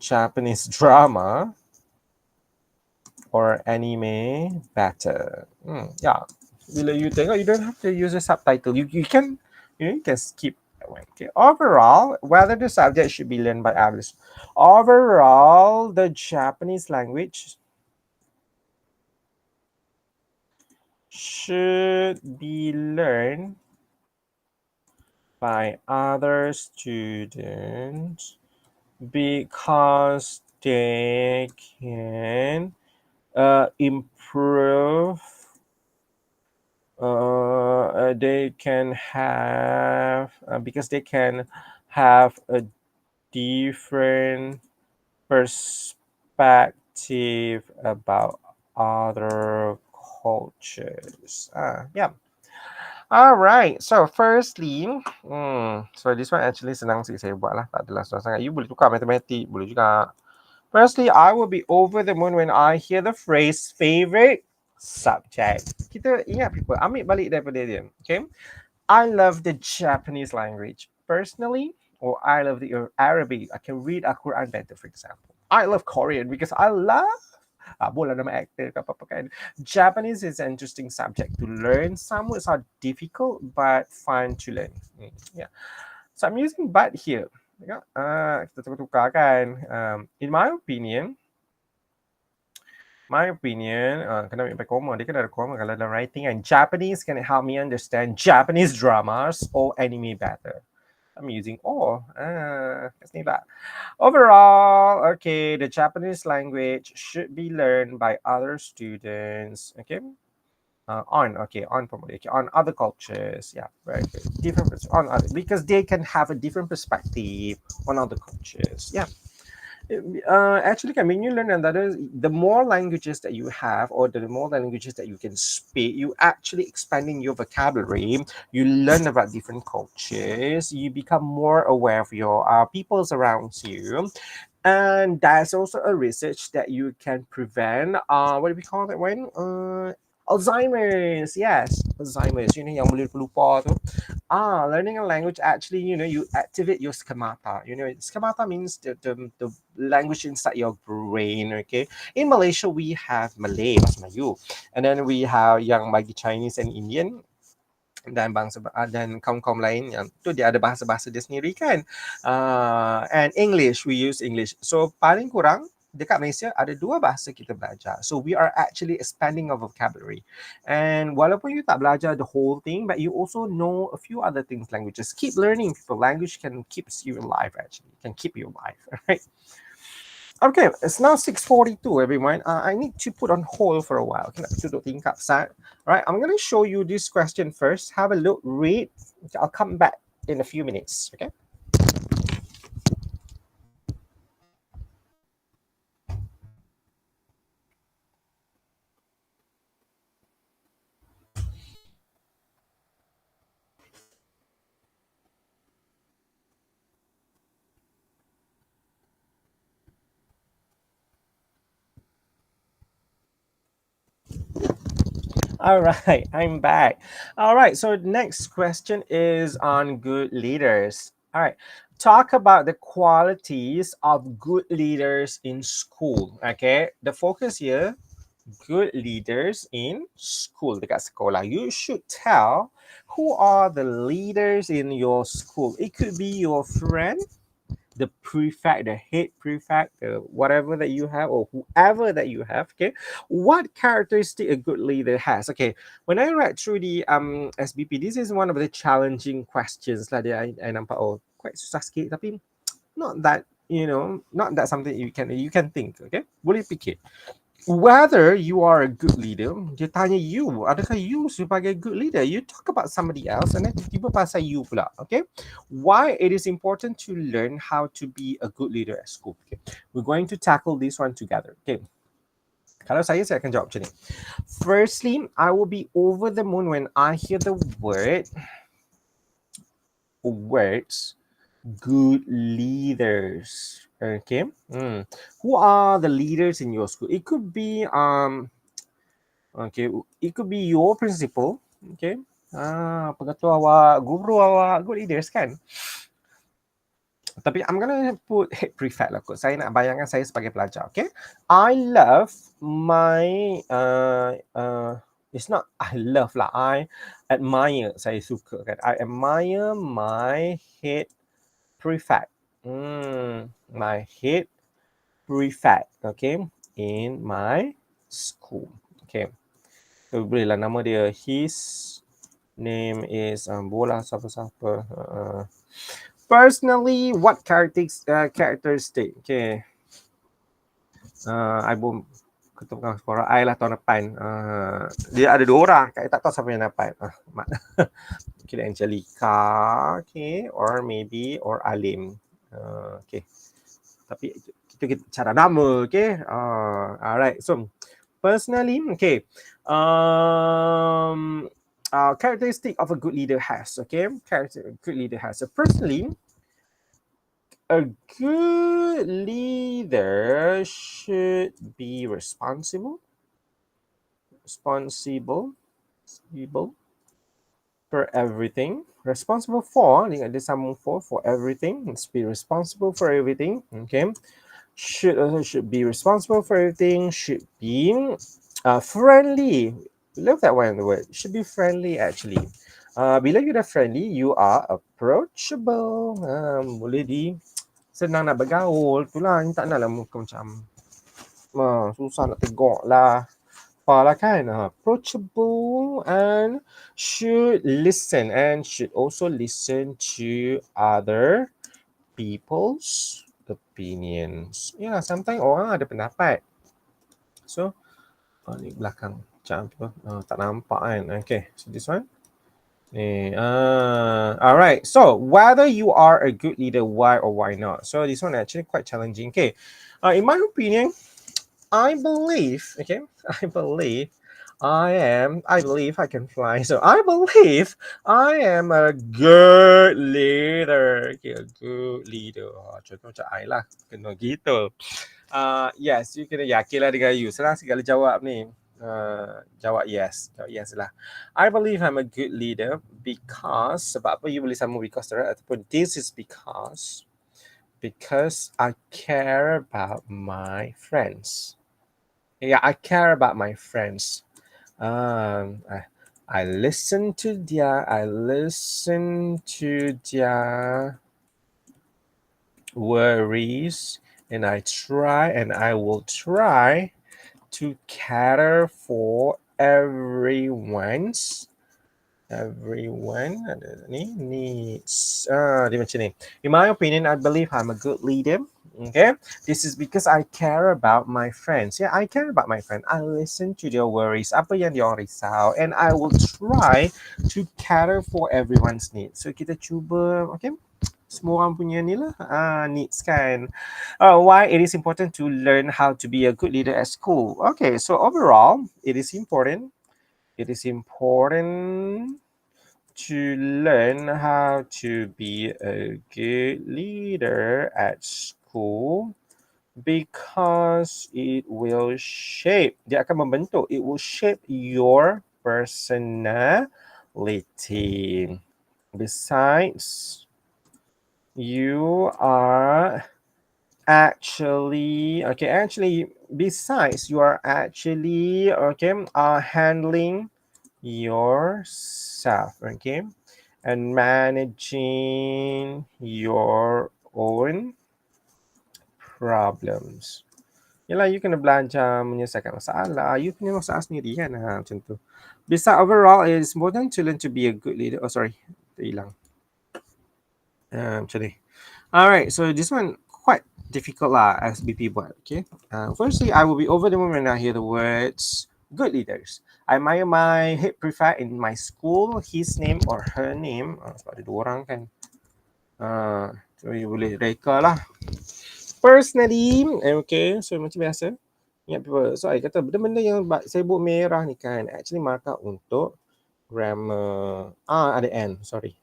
Japanese drama or anime better. Yeah. Bila you tengok, you don't have to use a subtitle. You can skip. Okay. Overall, whether the subject should be learned by others. Overall, the Japanese language should be learned by other students because they can improve. They can have because they can have a different perspective about other cultures. Yeah. All right. So firstly, so this one actually senang sih saya buat lah. Tak adalah susah sangat. You boleh tukar matematik, boleh juga. Firstly, I will be over the moon when I hear the phrase favorite subject. Kita ingat people, ambil balik daripada dia. Okay. I love the Japanese language. Personally, or I love the Arabic. I can read Al-Quran better, for example. I love Korean because I love bola nama actor ke apa-apa kan. Japanese is an interesting subject to learn. Some words are difficult but fun to learn. Yeah. So I'm using but here. Kita tukar kan. In my opinion, kena ambil koma. Dia kena ada koma kalau dalam writing kan. Japanese can help me understand Japanese dramas or anime better. I'm using or. Kasi ba? Overall, okay, the Japanese language should be learned by other students. Okay. On probably on other cultures. Yeah, very good. Different on other because they can have a different perspective on other cultures. Yeah. Actually, when you learn another, the more languages that you have, or the more languages that you can speak, you actually expanding your vocabulary. You learn about different cultures. You become more aware of your peoples around you, and that's also a research that you can prevent. What do we call it when? Alzheimer's, yes, Alzheimer's. Yang boleh lupa tu. Learning a language actually, you activate your schemata. Schemata means the language inside your brain. Okay. In Malaysia, we have Malay, Bahasa Melayu, and then we have yang bagi Chinese and Indian. Dan kaum-kaum lain yang tu dia ada bahasa-bahasa dia sendiri kan. And English, we use English. So paling kurang dekat Malaysia ada 2 bahasa kita belajar. So we are actually expanding our vocabulary. And walaupun you tak belajar the whole thing, but you also know a few other things, languages. Keep learning people. Language can keep you alive actually. Can keep you alive, right? Okay, it's now 6:42, everyone. I need to put on hold for a while. Okay, duduk tingkap sat. All right, I'm going to show you this question first. Have a look, read. Okay, I'll come back in a few minutes. Okay. All right, I'm back. All right, so next question is on good leaders. All right, talk about the qualities of good leaders in school. Okay, the focus here, good leaders in school, dekat sekolah. You should tell who are the leaders in your school. It could be your friend, the prefect, the head prefect, whatever that you have, or whoever that you have. Okay, what characteristic a good leader has? Okay, when I read through the SBP, this is one of the challenging questions lah. I nampak quite susah sikit, tapi not that not that something you can think. Okay, boleh fikir. Whether you are a good leader, dia tanya you, adakah you sebagai good leader? You talk about somebody else and then tiba-tiba pasal you pula. Okay, why it is important to learn how to be a good leader at school. Okay, we're going to tackle this one together. Okay, kalau saya akan jawab macam ni. Firstly, I will be over the moon when I hear the words good leaders. Okay, who are the leaders in your school? It could be okay, it could be your principal. Okay, pengetua awak, guru awak, good leaders kan. Tapi I'm gonna put head prefect lah kot. Saya nak bayangkan saya sebagai pelajar. Okay, I love my it's not I love lah, I admire, saya suka kan. I admire my head prefect. My head prefect. Okay, in my school. Okay, so boleh lah nama dia, his name is bola siapa-siapa. Personally, what characteristic? Okay, I bom ketemu sekolah I lah tahun depan. Dia ada 2 orang, tak tahu siapa yang dapat. Okay, Angelica, okay, or Alim. Okay, tapi kita cara nama. Okay, alright. So personally, okay, characteristic of a good leader has. Okay, good leader has. So personally, a good leader should be responsible for everything. Responsible for, ada sambung for everything. Let's be responsible for everything. Okay, should be responsible for everything. Should be friendly. Love that one, the word. Should be friendly actually. Bila you dah friendly, you are approachable. Boleh senang nak bergaul. Itulah, tak naklah muka macam susah nak tegak lah. Apalah kan. Approachable and should listen, and should also listen to other people's opinions. Yeah, sometimes orang ada pendapat. So, ni belakang macam tu. Tak nampak kan. Okay, so this one. All right. So whether you are a good leader, why or why not? So this one actually quite challenging. Okay. In my opinion, I believe I can fly. So I believe I am a good leader. Okay, a good leader. Contoh macam I lah. Kena gitu. Yes, you kena yakin lah dengan you. Senang segala jawab ni. Jawab yes. Jawab yes lah. I believe I'm a good leader because, sebab apa you boleh sambung because ataupun this is because I care about my friends. Yeah, I care about my friends. Um, I, I listen to their worries, and I will try to cater for everyone ada ni needs. Dia macam ni. In my opinion, I believe I'm a good leader. Okay, this is because I care about my friends. Yeah, I care about my friend. I listen to their worries, apa yang dia orang risau, and I will try to cater for everyone's needs. So kita cuba, okay, semua orang punya ni lah, needs kan. Why it is important to learn how to be a good leader at school. Okay, so overall, it is important to learn how to be a good leader at school because it will shape, dia akan membentuk, it will shape your personality. Besides, you are besides you are actually handling yourself, okay, and managing your own problems. Yalah, you kena belajar menyelesaikan masalah. You punya masalah sendiri kan, macam tu. Besides, overall, it is important to learn to be a good leader. Oh, sorry, hilang. Macam ni. Alright, so this one quite difficult lah, SBP buat, okay. Firstly, I will be over the moon when I hear the words good leaders. I admire my head prefect in my school, his name or her name. Sebab ada dua orang kan. So you boleh reka lah. Personally, okay, so macam biasa. Ingat people. So I kata benda-benda yang sebut merah ni kan, actually markah untuk grammar. Ada N, sorry.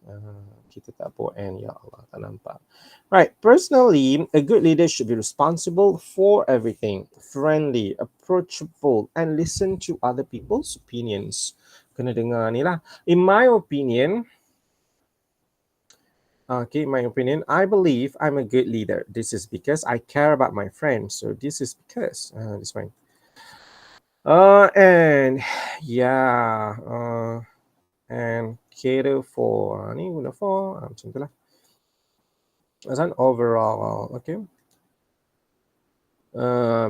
Kita tak bawa N, ya Allah, tak nampak. Right, personally, a good leader should be responsible for everything, friendly, approachable, and listen to other people's opinions. Kena dengar ni lah. In my opinion, I believe I'm a good leader. This is because I care about my friends. So this is because, this one. And yeah, and cater for ni guna for macam tu lah. As an overall, okay.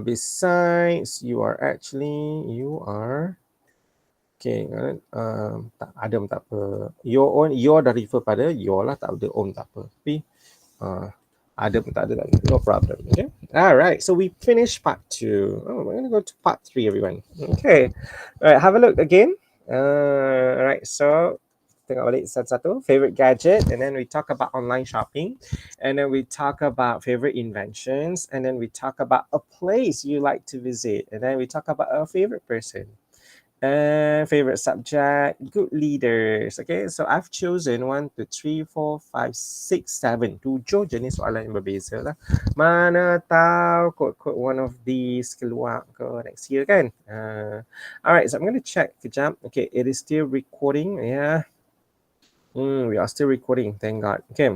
Besides, you are okay, tak ada tak apa. Your dah refer pada your lah, tak ada tak apa. Tapi ada pun tak ada, no problem. Okay. All right. So we finished part 2. We're gonna go to part 3, everyone. Okay. All right. Have a look again. All right. So tengok balik satu-satu. Favorite gadget, and then we talk about online shopping, and then we talk about favorite inventions, and then we talk about a place you like to visit, and then we talk about a favorite person. Favorite subject, good leaders. Okay, so I've chosen 1, 2, 3, 4, 5, 6, 7. 7 jenis soalan yang berbeza lah. Mana tahu quote one of these keluar ke next year kan. Alright, so I'm going to check kejap. Okay, it is still recording. Yeah. We are still recording, thank God. Okay.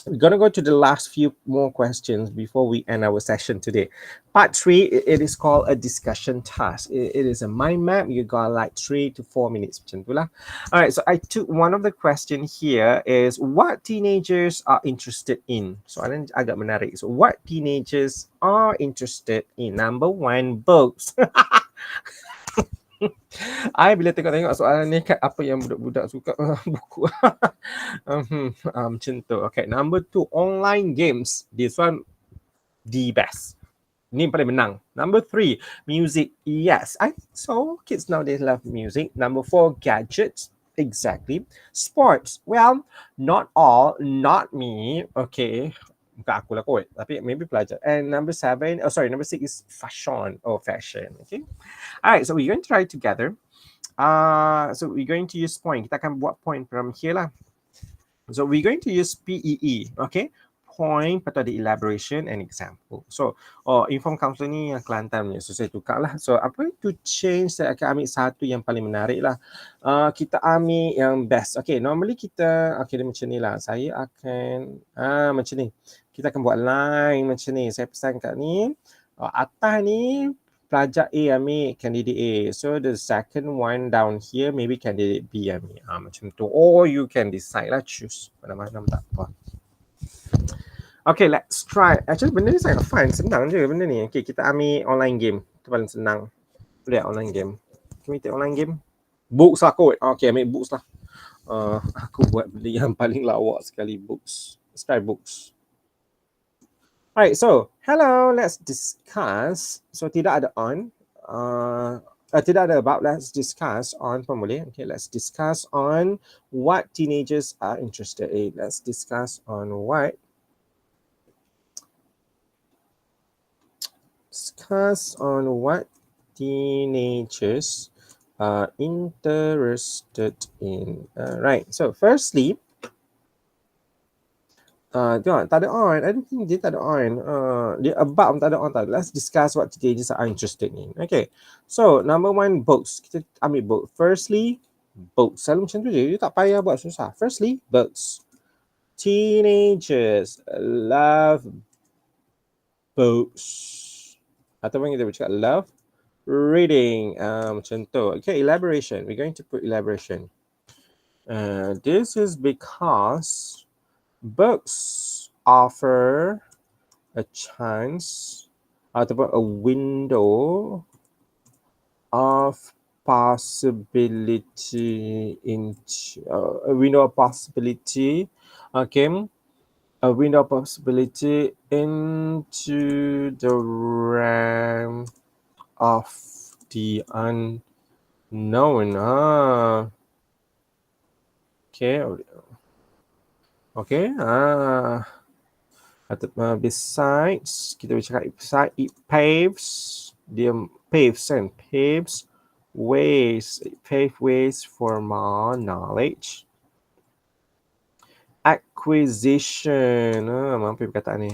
We're going to go to the last few more questions before we end our session today. Part 3, it is called a discussion task. It is a mind map. You got like 3 to 4 minutes. All right, so I took one of the question here is what teenagers are interested in. So agak menarik. So what teenagers are interested in? Number 1, books. I bila tengok soalan ni kat apa yang budak-budak suka buku. Macam tu. Okay, number 2, online games. This one the best. Ni paling menang. Number 3, music. Yes, I think so. Kids nowadays love music. Number 4, gadgets. Exactly. Sports. Well, not all, not me. Okay. Bukan aku lah kot, tapi maybe pelajar. And number 6 is fashion. Okay. All right, so we're going to try it together. So we're going to use point. Kita akan buat point from here lah. So we're going to use PEE, okay? point, lepas tu ada elaboration and example. So, inform counselor ni yang Kelantan punya. So, saya tukar lah. So, I'm going to change, saya akan ambil satu yang paling menarik lah. Kita ambil yang best. Okay, normally kita, okay, dia macam ni lah. Saya akan, macam ni. Kita akan buat line macam ni. Saya pesan kat ni, atas ni, pelajar A ambil candidate A. So, the second one down here, maybe candidate B ambil. Macam tu. Or you can decide lah, choose. Mana-mana tak apa. Okay, let's try. Actually, benda ni sangat fun. Senang je benda ni. Okay, kita ambil online game. Itu paling senang. Lihat online game. Can we take online game? Books lah kot. Okay, ambil books lah. Aku buat benda yang paling lawak sekali. Books. Let's try books. Alright, so hello. Let's discuss. So, tidak ada on. Tidak ada about. Let's discuss on pun boleh. Okay, let's discuss on what teenagers are interested in. Let's discuss on what teenagers are interested in. Right. So firstly, tengok, tak ada on. I don't think dia tak ada on. Dia about tak ada on. Let's discuss what teenagers are interested in. Okay. So number one, books. Kita ambil book. Firstly, books. Selalu macam tu je. Dia tak payah buat susah. Firstly, books. Teenagers love books. Ataupun kita bercakap love reading. Macam tu. Okay, elaboration. We're going to put elaboration. This is because books offer a chance ataupun a window of possibility into a window of possibility. Okay. A window of possibility into the realm of the unknown. Okay. Okay. Besides, kita bercakap besides, it paves ways for more knowledge. Acquisition, apa perkataan ni?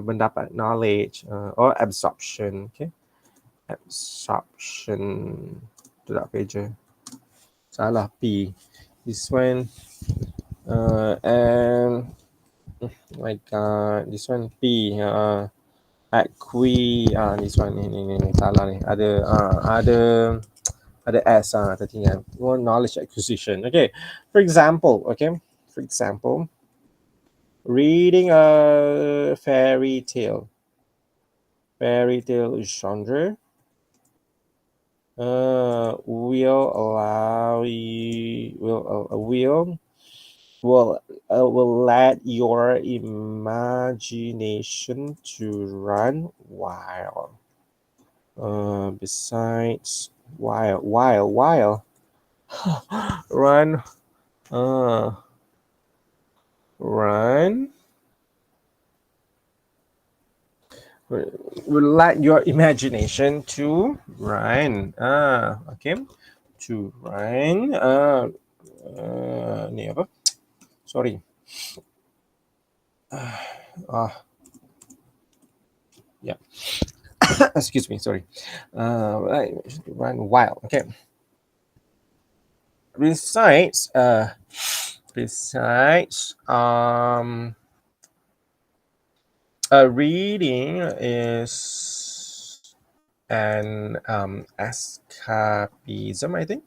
Mendapat knowledge or absorption. Okay, absorption. Tu tak kerja. Salah P. This one, and oh my god, this one P. This one ni salah ni. Ada S tertinggal. Knowledge acquisition. Okay, for example, reading a fairy tale genre will let your imagination to run wild. Besides while run will let your imagination to run. Okay, to run. Ni apa? Sorry. Yeah. Excuse me. Sorry. Right. Run wild. Okay. Besides, reading is an escapism, I think.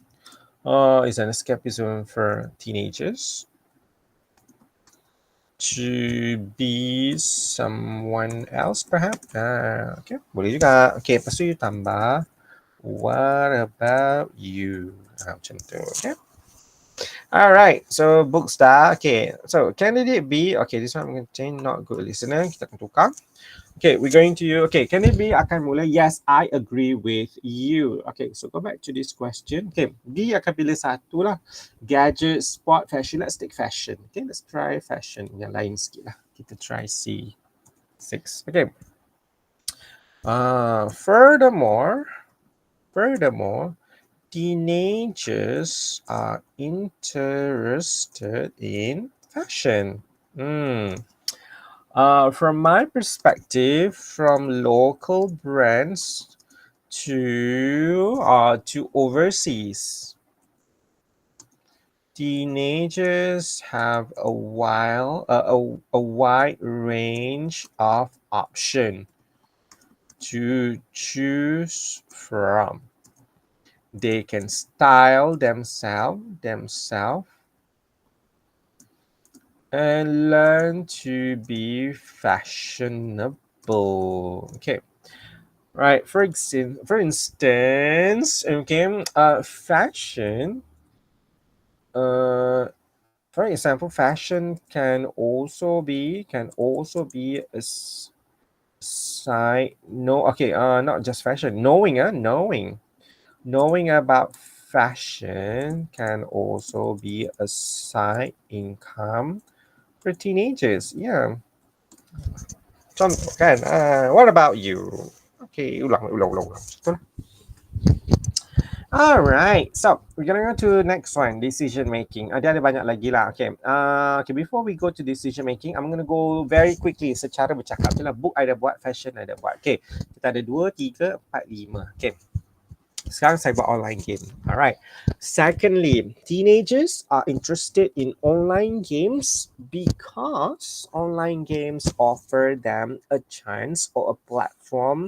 It's an escapism for teenagers to be someone else, perhaps. Okay, boleh juga. Okay, lepas tu you tambah, what about you? Macam tu, okay. Alright, so books dah. Okay, so candidate B. Okay, this one I'm going to change not good listener. Kita akan tukar. Okay, we're going to you. Okay, candidate B akan mula. Yes, I agree with you. Okay, so go back to this question. Okay, B akan pilih satu lah. Gadget, sport, fashion. Let's take fashion. Okay, let's try fashion. Yang lain sikit lah. Kita try C6. Okay. Furthermore, teenagers are interested in fashion. From my perspective, from local brands to overseas, teenagers have a wide range of options to choose from. They can style themselves and learn to be fashionable. Okay, right. For instance, okay, fashion. Uh, for example, fashion can also be a side. No, okay. Not just fashion. Knowing about fashion can also be a side income for teenagers. Yeah. Contoh kan. What about you? Okay, ulang. Betul. Alright, so we're gonna go to next one, decision making. Dia ada banyak lagi lah. Okay, okay, before we go to decision making, I'm gonna go very quickly secara bercakap je lah. Book I dah buat, fashion I dah buat. Okay, kita ada 2, 3, 4, 5. Okay, sekarang saya buat online game. Alright. Secondly, teenagers are interested in online games because online games offer them a chance or a platform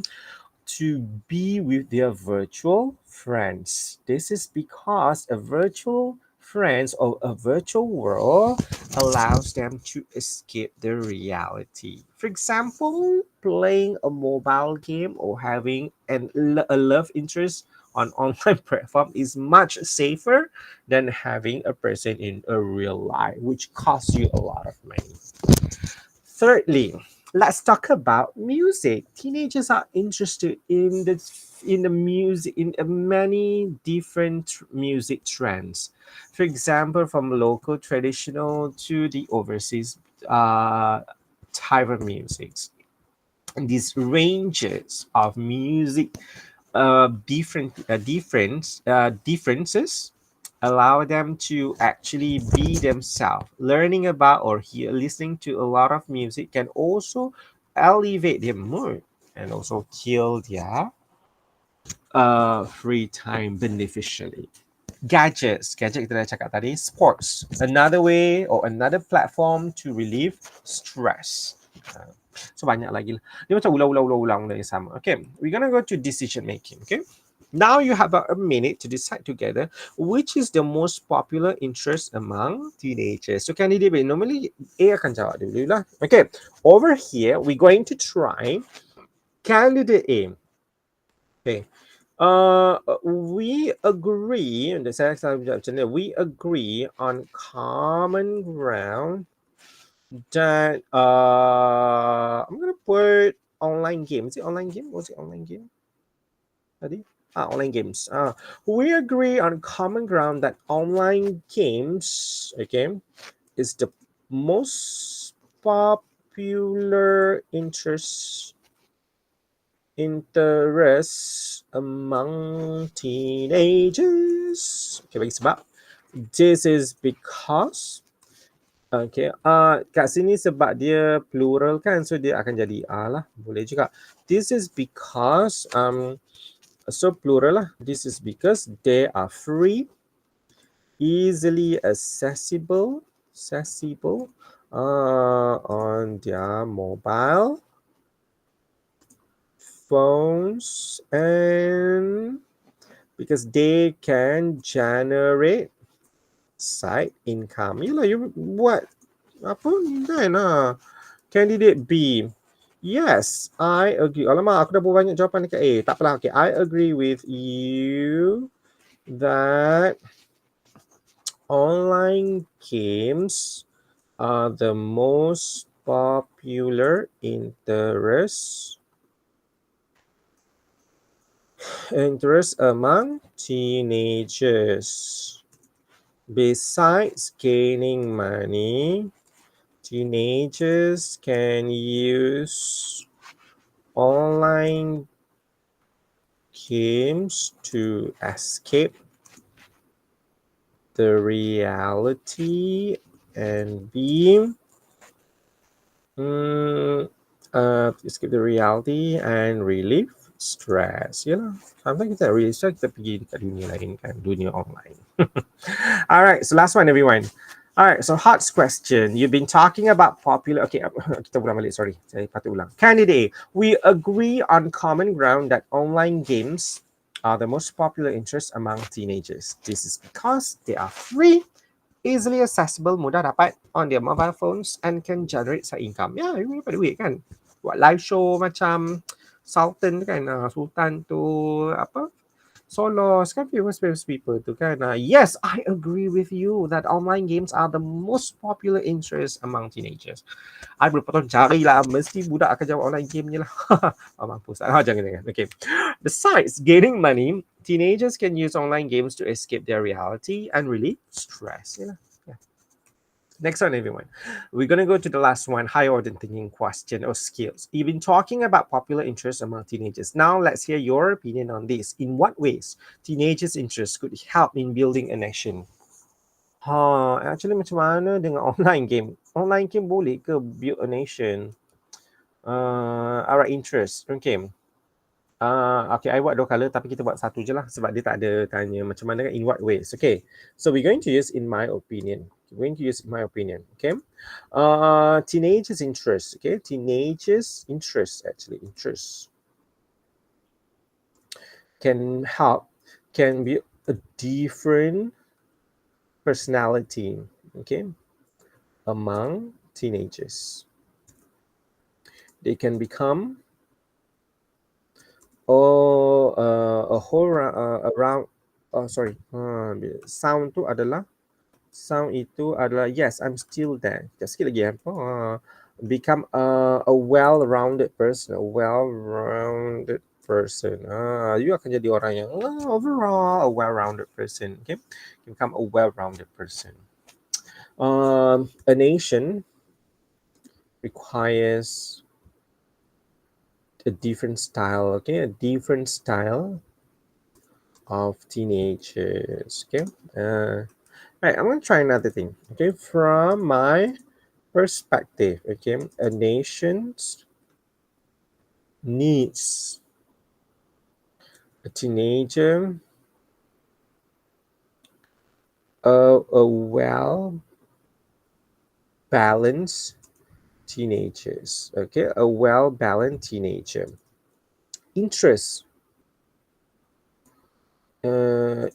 to be with their virtual friends. This is because a virtual friends or a virtual world allows them to escape the reality. For example, playing a mobile game or having a love interest on online platform is much safer than having a person in a real life, which costs you a lot of money. Thirdly, let's talk about music. Teenagers are interested in the music in many different music trends. For example, from local traditional to the overseas type of music. And these ranges of music differences allow them to actually be themselves. Learning about or listening to a lot of music can also elevate their mood and also kill their free time beneficially. Gadget kita dah cakap tadi. Sports, another way or another platform to relieve stress. So banyak lagi lah. Dia macam ulang yang sama. Okay, we're gonna go to decision making. Okay, now you have a minute to decide together which is the most popular interest among teenagers. So candidate B, normally A akan jawab dulu lah. Okay, over here we're going to try candidate A. Okay. We agree, we agree on common ground that I'm gonna put online game. Is it online game? Was it online game? Tadi? Online games. We agree on common ground that online games, okay, is the most popular interest among teenagers. Okay, bagi sebab. This is because okay, kat sini sebab dia plural kan, so dia akan jadi A lah. Boleh juga. This is because so plural lah. This is because they are free, easily accessible on their mobile phones, and because they can generate side income. Yelah, you buat apa kan Candidate B. Yes, I agree. Alamak, aku dah buat banyak jawapan dekat A. Tak apalah. Okay, I agree with you that online games are the most popular interest among teenagers. Besides gaining money, teenagers can use online games to escape the reality and be Escape the reality and relieve stress. You know, sometimes kita really stress, kita pergi dekat dunia lain kan, dunia online. All right, so last one, everyone. All right, so Heart's question. You've been talking about popular. Okay, kita ulang balik. Sorry, saya patut ulang. Candidate, we agree on common ground that online games are the most popular interest among teenagers. This is because they are free, easily accessible, mudah dapat on their mobile phones and can generate side income. Ya, you dapat duit kan. Buat live show macam Sultan kan, Sultan tu apa? Solos kan, famous people tu kan. Yes, I agree with you that online games are the most popular interest among teenagers. I berpatut carilah, mesti budak akan jawab online game ni lah. Mampus. Jangan. Okay. Besides gaining money, teenagers can use online games to escape their reality and relieve stress. Yeah. Next one, everyone. We're going to go to the last one, high order thinking question or skills. You've been talking about popular interests among teenagers. Now, let's hear your opinion on this. In what ways teenagers' interests could help in building a nation? Actually, macam mana dengan online game? Online game boleh ke build a nation? Our interest. Okay. Okay, I buat dua color tapi kita buat satu je lah sebab dia tak ada tanya macam mana in what ways. Okay, so we're going to use in my opinion. We're going to use in my opinion. Okay, teenagers' interest. Okay, teenagers' interest actually interest can help, can be a different personality. Okay, among teenagers, they can become a whole around. Sorry, sound tu adalah sound itu adalah yes, I'm still there. Sikit lagi ya. Become a well-rounded person, You akan jadi orang yang overall a well-rounded person. Okay, you become a well-rounded person. A nation requires a different style. Okay, a different style of teenagers. Okay. Right, I'm going to try another thing. Okay, from my perspective, okay, a nation needs a teenager, a well balanced teenagers. Okay, a well balanced teenager. Interest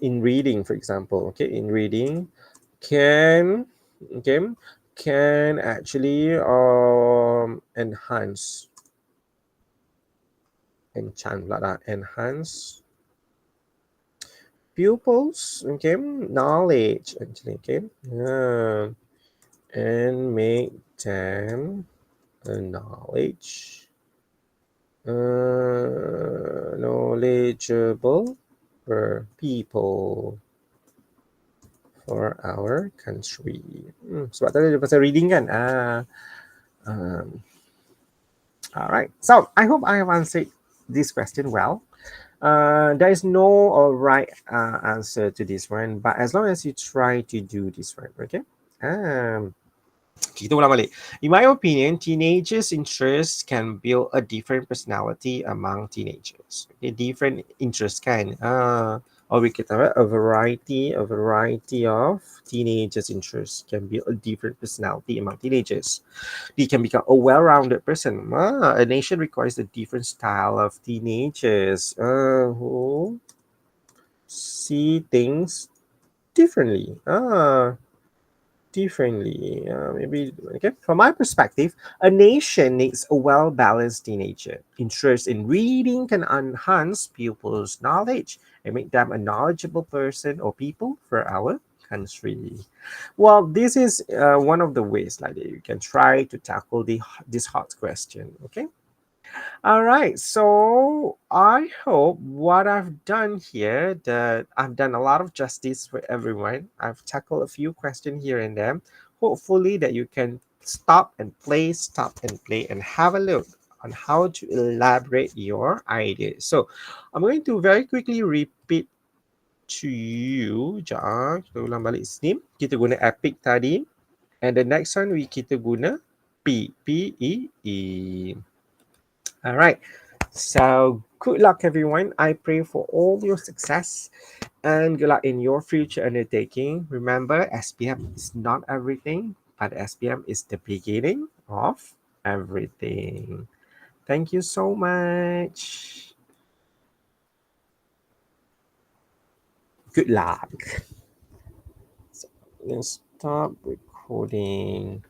in reading, for example. Okay, in reading can actually enhance pupils, okay, knowledge actually, okay, and make them a knowledgeable people for our country. Sebab tadi ada pasal reading kan. All right. So I hope I have answered this question well. There is no right answer to this one, but as long as you try to do this one, okay? Kita ulang balik. In my opinion, teenagers' interests can build a different personality among teenagers. Okay, different interests kan. Or we could have a variety of teenagers' interests can build a different personality among teenagers. They can become a well-rounded person. A nation requires a different style of teenagers who see things differently. Maybe okay. From my perspective, a nation needs a well-balanced teenager. Interest in reading can enhance pupils' knowledge and make them a knowledgeable person or people for our country. Well, this is one of the ways like you can try to tackle this hot question. Okay. All right, so I hope what I've done here, that I've done a lot of justice for everyone. I've tackled a few questions here and there. Hopefully that you can stop and play, and have a look on how to elaborate your ideas. So I'm going to very quickly repeat to you. Kita ulang balik sini. Kita guna epic tadi. And the next one kita guna P. P-E-E. All right. So good luck, everyone. I pray for all your success and good luck in your future undertaking. Remember, SPM is not everything, but SPM is the beginning of everything. Thank you so much. Good luck. So let's stop recording.